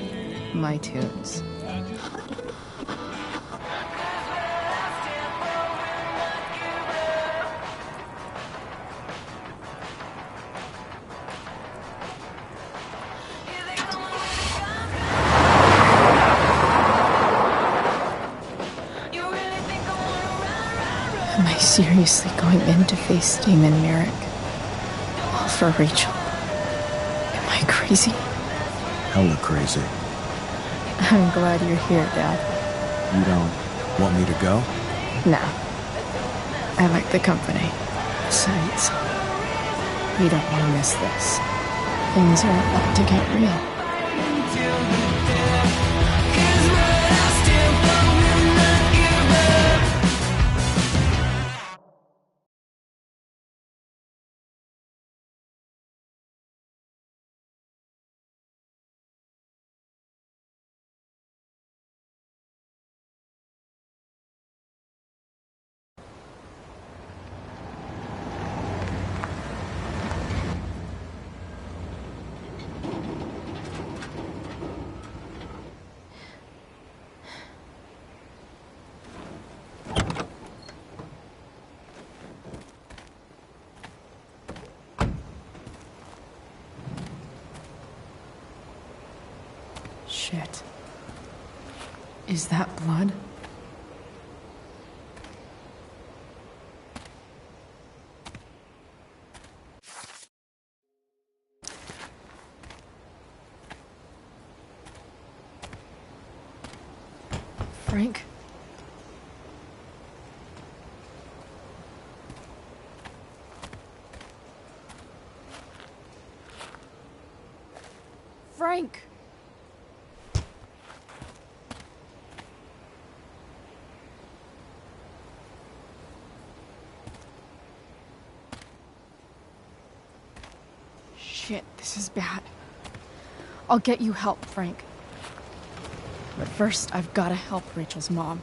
my tunes. Am I seriously going in to face Damon Merrick? All for Rachel? Am I crazy? Hella crazy. I'm glad you're here, Dad. You don't want me to go? Nah. I like the company. Besides, we don't want to miss this. Things are about to get real. Shit. Is that blood? Frank? Frank! Shit, this is bad. I'll get you help, Frank. But first, I've gotta help Rachel's mom.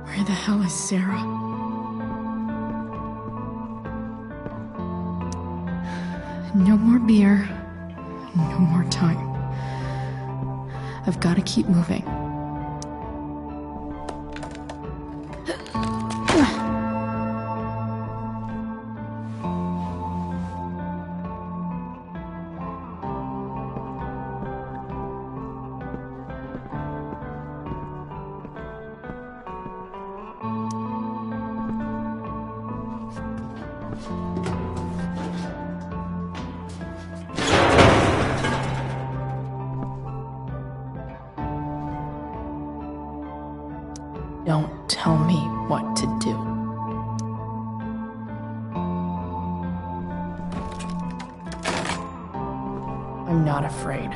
Where the hell is Sarah? No more beer. No more time. I've got to keep moving. Don't tell me what to do. I'm not afraid.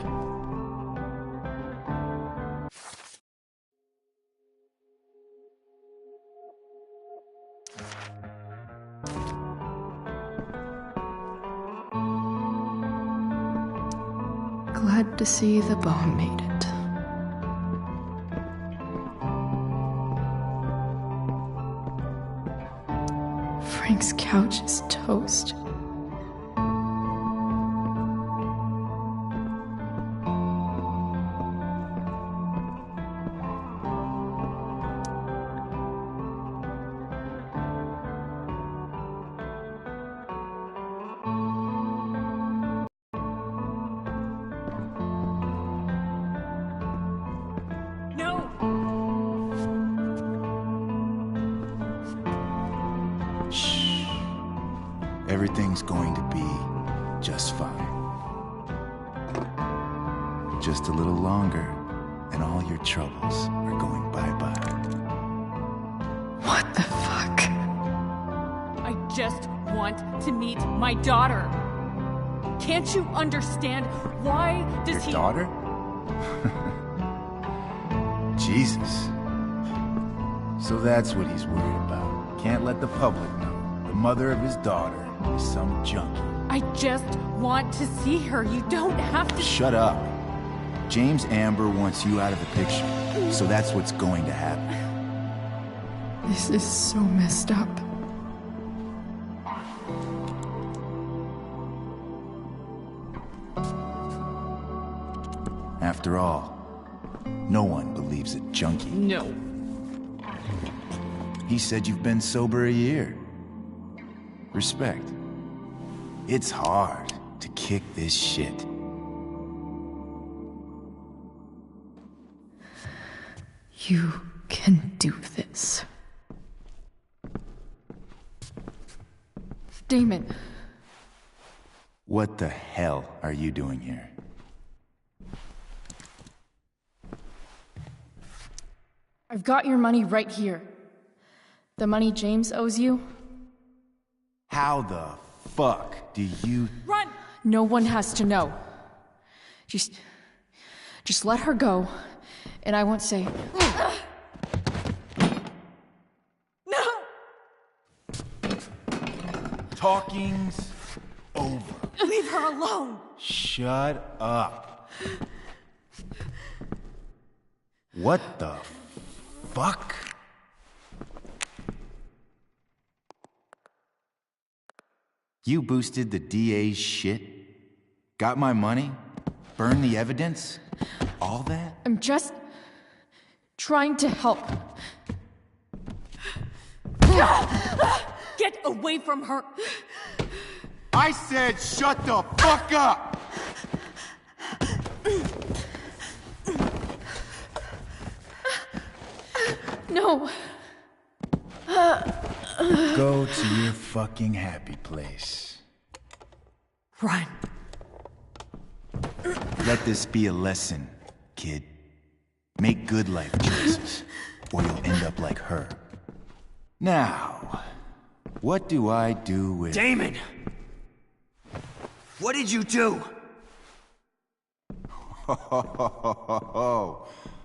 Glad to see the bone made it. Frank's couch is toast. Everything's going to be just fine. Just a little longer, and all your troubles are going bye-bye. What the fuck? I just want to meet my daughter. Can't you understand? Why does Your daughter? Jesus. So that's what he's worried about. Can't let the public know. The mother of his daughter is some junkie. I just want to see her. You don't have to— Shut up. James Amber wants you out of the picture, so that's what's going to happen. This is so messed up. After all, no one believes a junkie. No. He said you've been sober a year. Respect. It's hard to kick this shit. You can do this. Damon. What the hell are you doing here? I've got your money right here. The money James owes you. How the fuck do you— Run! No one has to know. Just let her go, and I won't say— No! Talking's over. Leave her alone! Shut up. What the fuck? You boosted the DA's shit? Got my money? Burned the evidence? All that? I'm just trying to help. Get away from her! I said shut the fuck up! No. Go to your fucking happy place. Run. Let this be a lesson, kid. Make good life choices, or you'll end up like her. Now, what do I do with— Damon! What did you do?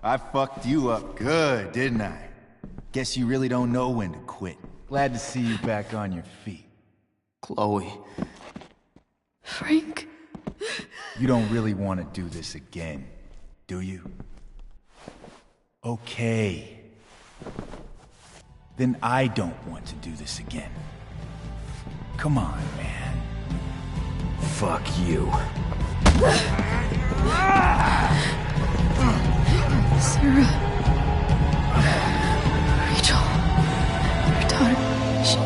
I fucked you up good, didn't I? Guess you really don't know when to quit. Glad to see you back on your feet. Chloe. Frank. You don't really want to do this again, do you? Okay. Then I don't want to do this again. Come on, man. Fuck you. Sarah. Rachel. Your daughter. She...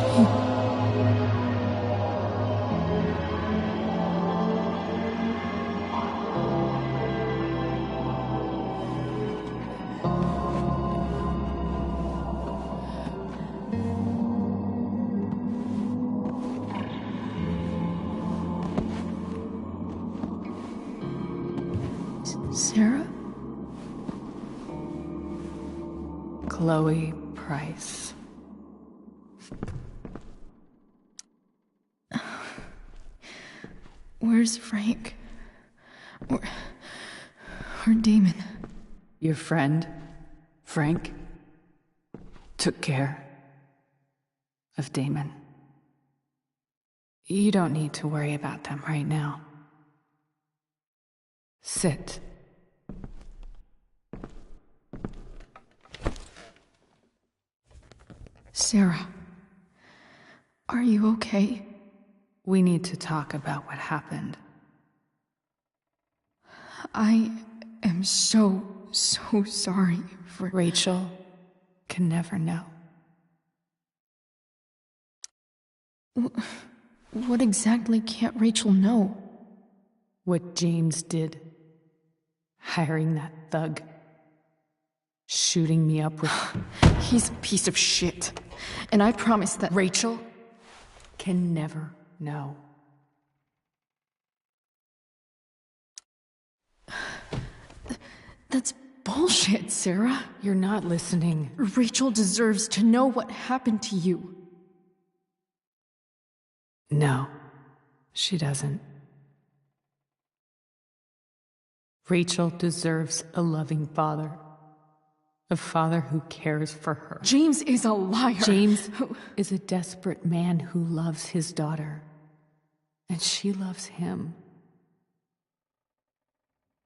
Sarah? Chloe Price. Where's Frank? Where Damon? Your friend, Frank, took care of Damon. You don't need to worry about them right now. Sit. Sarah, are you okay? We need to talk about what happened. I am so sorry for... Rachel can never know. What exactly can't Rachel know? What James did. Hiring that thug. Shooting me up with... He's a piece of shit. And I promise that... Rachel can never know. That's bullshit, Sarah. You're not listening. Rachel deserves to know what happened to you. No, she doesn't. Rachel deserves a loving father. A father who cares for her. James is a liar. James is a desperate man who loves his daughter. And she loves him.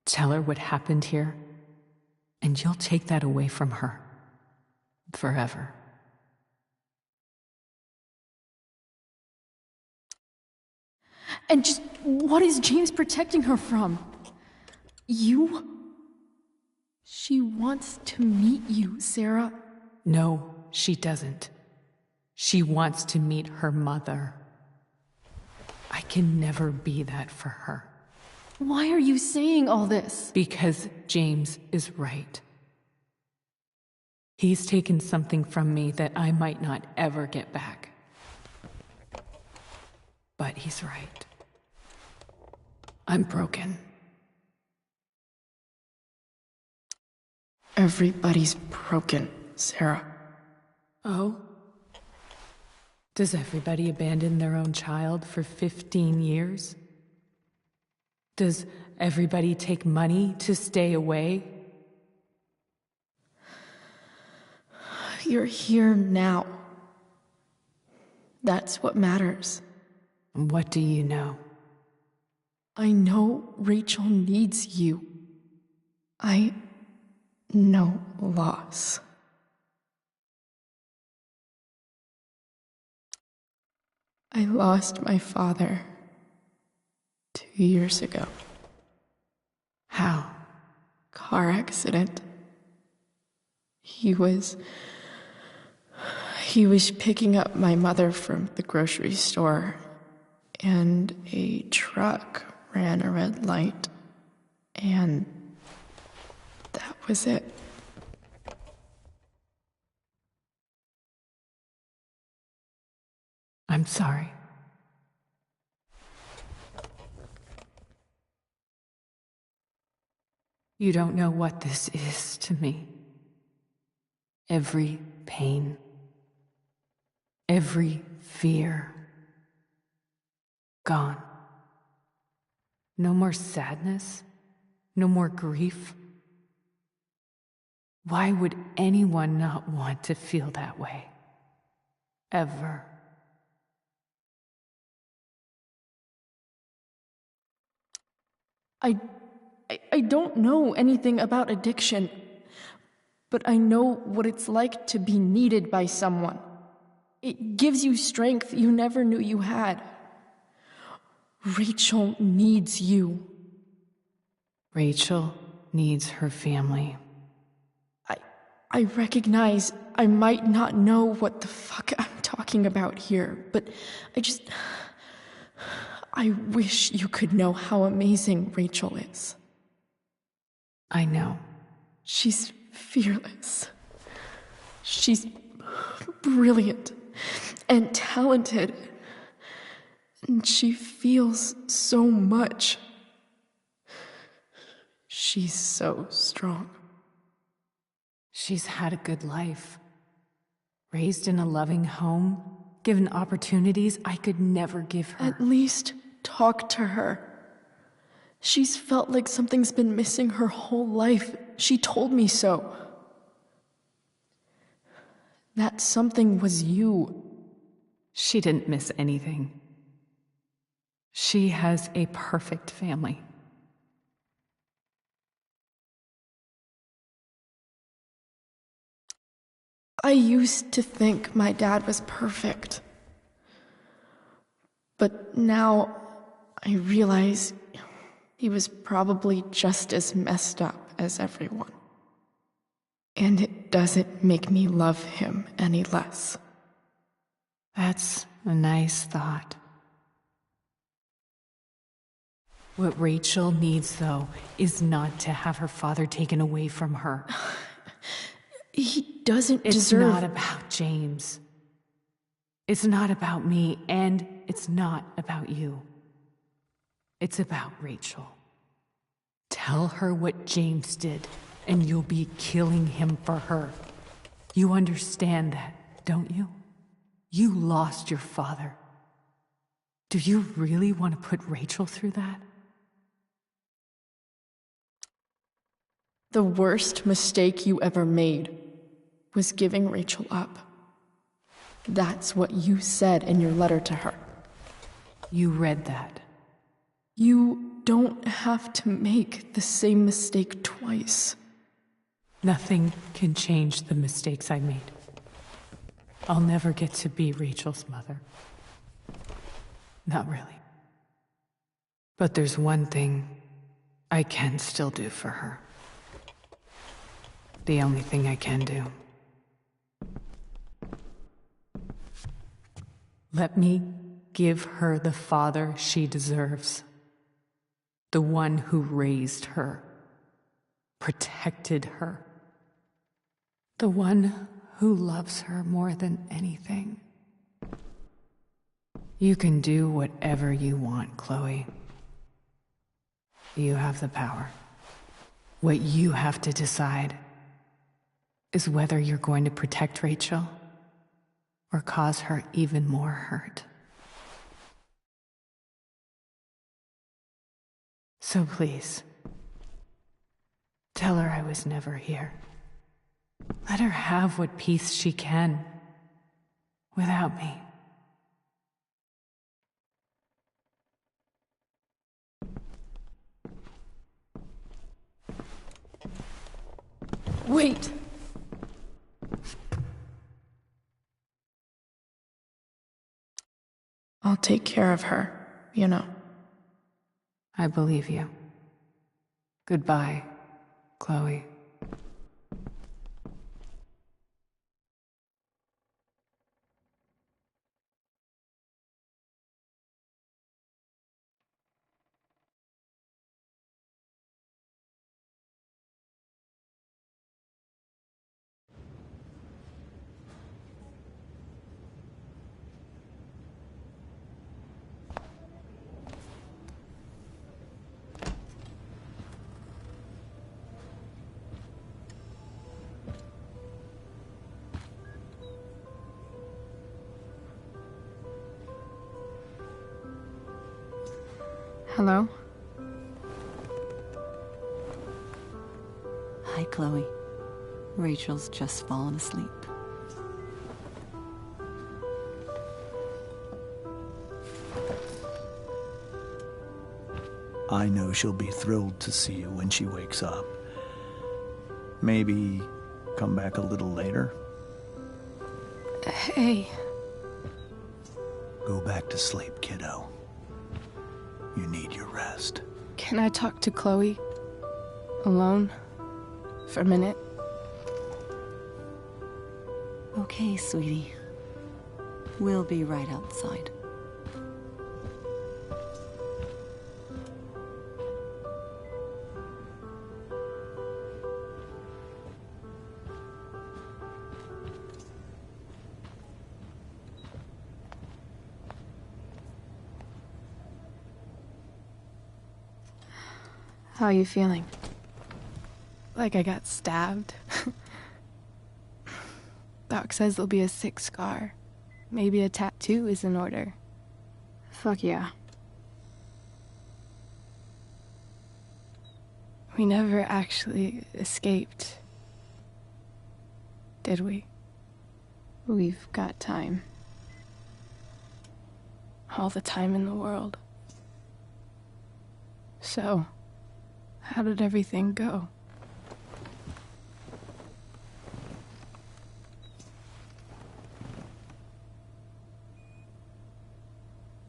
Tell her what happened here, and you'll take that away from her. Forever. And just what is James protecting her from? You? She wants to meet you, Sarah. No, she doesn't. She wants to meet her mother. I can never be that for her. Why are you saying all this? Because James is right. He's taken something from me that I might not ever get back. But he's right. I'm broken. Everybody's broken, Sarah. Oh? Does everybody abandon their own child for 15 years? Does everybody take money to stay away? You're here now. That's what matters. What do you know? I know Rachel needs you. I know loss. I lost my father 2 years ago. How? Car accident. He was picking up my mother from the grocery store, and a truck ran a red light, and that was it. I'm sorry. You don't know what this is to me. Every pain, every fear, gone. No more sadness, no more grief. Why would anyone not want to feel that way? Ever. I don't know anything about addiction, but I know what it's like to be needed by someone. It gives you strength you never knew you had. Rachel needs you. Rachel needs her family. I recognize I might not know what the fuck I'm talking about here, but I wish you could know how amazing Rachel is. I know. She's fearless. She's brilliant and talented. And she feels so much. She's so strong. She's had a good life. Raised in a loving home, given opportunities I could never give her. At least talk to her. She's felt like something's been missing her whole life. She told me so. That something was you. She didn't miss anything. She has a perfect family. I used to think my dad was perfect. But now I realize he was probably just as messed up as everyone. And it doesn't make me love him any less. That's a nice thought. What Rachel needs, though, is not to have her father taken away from her. He doesn't It's deserve... not about James. It's not about me, and it's not about you. It's about Rachel. Tell her what James did, and you'll be killing him for her. You understand that, don't you? You lost your father. Do you really want to put Rachel through that? The worst mistake you ever made was giving Rachel up. That's what you said in your letter to her. You read that. You don't have to make the same mistake twice. Nothing can change the mistakes I made. I'll never get to be Rachel's mother. Not really. But there's one thing I can still do for her. The only thing I can do. Let me give her the father she deserves. The one who raised her, protected her. The one who loves her more than anything. You can do whatever you want, Chloe. You have the power. What you have to decide is whether you're going to protect Rachel or cause her even more hurt. So please, tell her I was never here. Let her have what peace she can without me. Wait! I'll take care of her, you know. I believe you. Goodbye, Chloe. Hello? Hi, Chloe. Rachel's just fallen asleep. I know she'll be thrilled to see you when she wakes up. Maybe come back a little later? Hey. Go back to sleep, kiddo. You need your rest. Can I talk to Chloe? Alone? For a minute? Okay, sweetie. We'll be right outside. How are you feeling? Like I got stabbed. Doc says there'll be a sick scar. Maybe a tattoo is in order. Fuck yeah. We never actually escaped. Did we? We've got time. All the time in the world. So, how did everything go?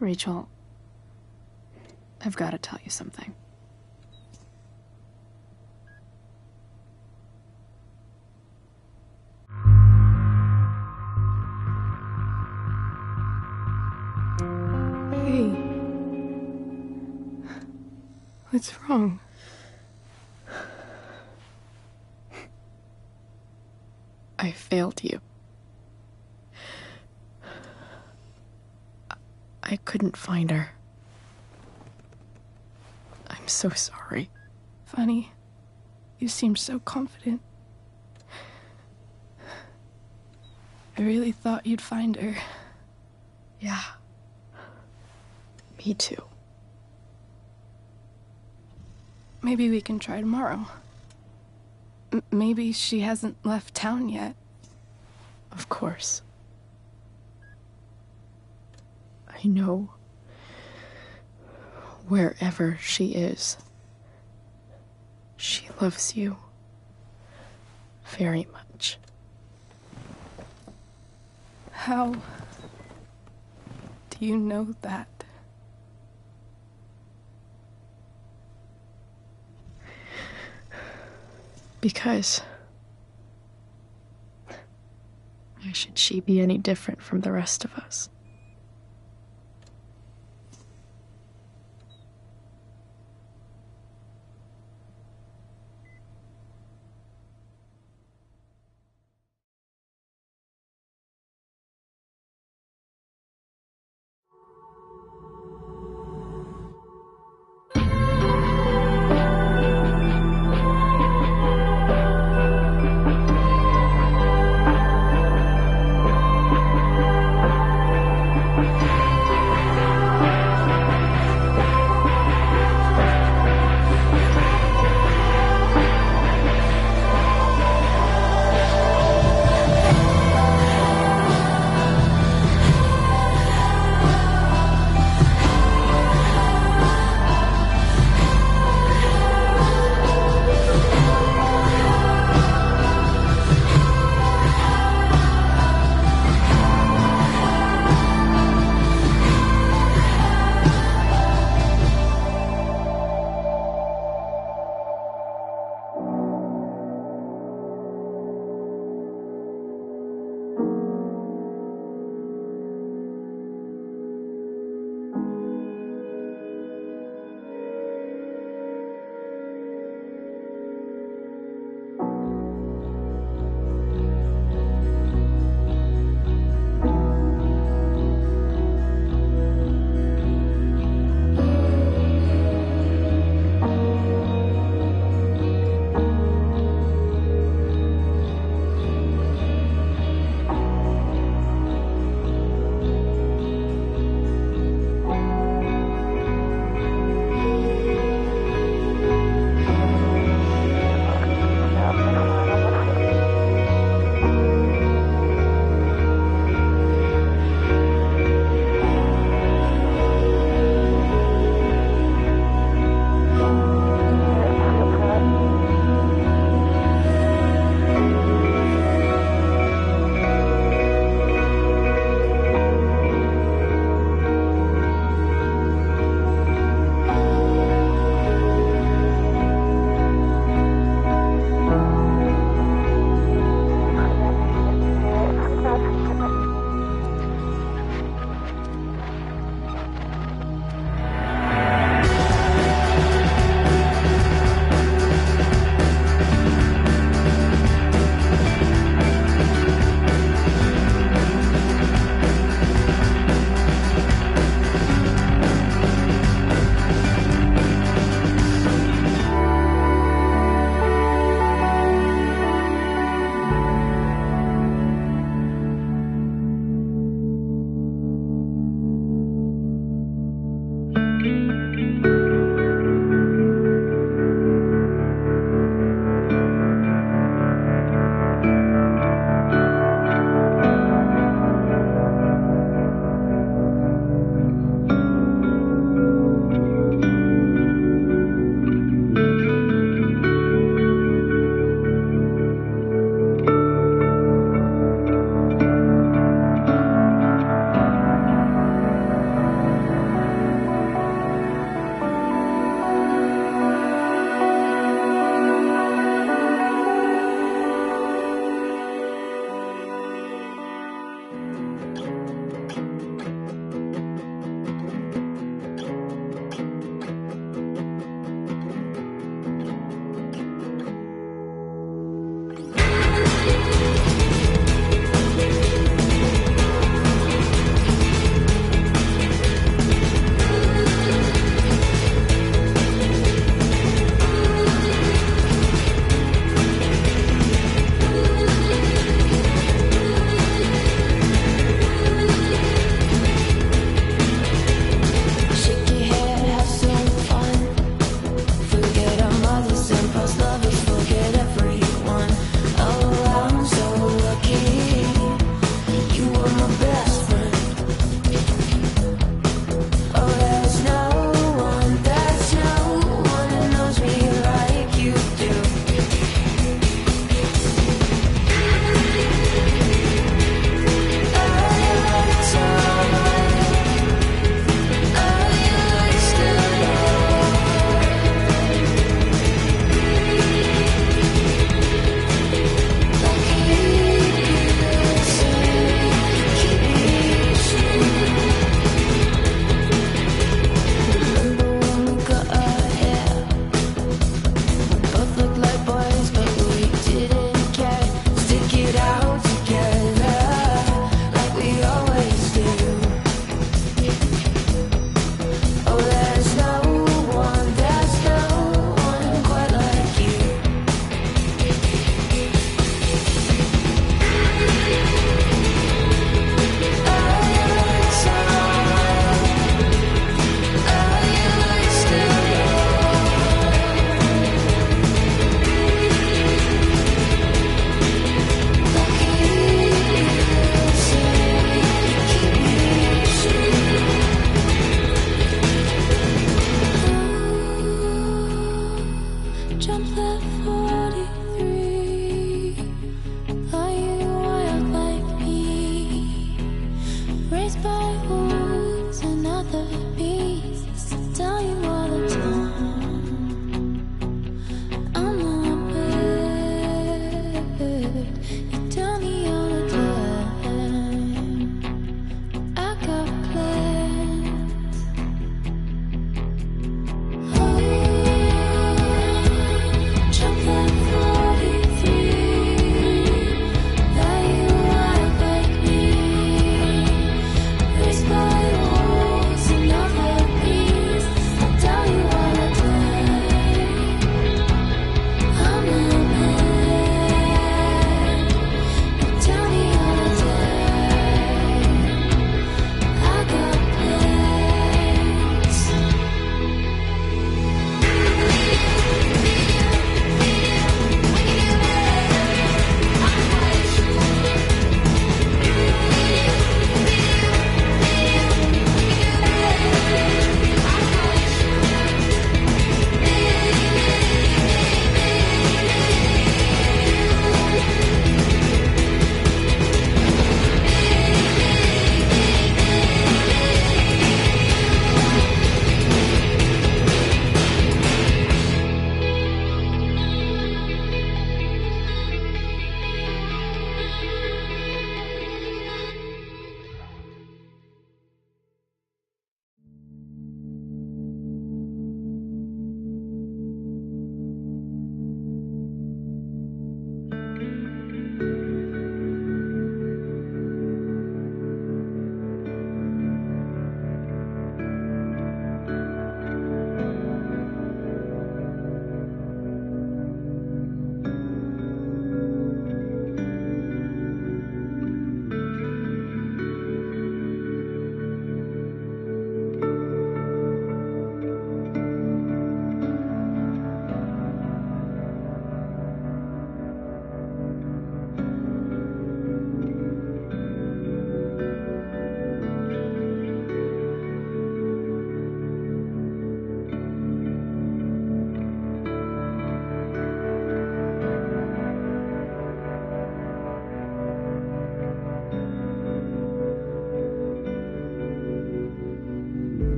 Rachel, I've got to tell you something. Hey. What's wrong? I failed you. I couldn't find her. I'm so sorry. Funny. You seem so confident. I really thought you'd find her. Yeah. Me too. Maybe we can try tomorrow. Maybe she hasn't left town yet. Of course. I know wherever she is, she loves you very much. How do you know that? Because why should she be any different from the rest of us?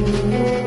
you.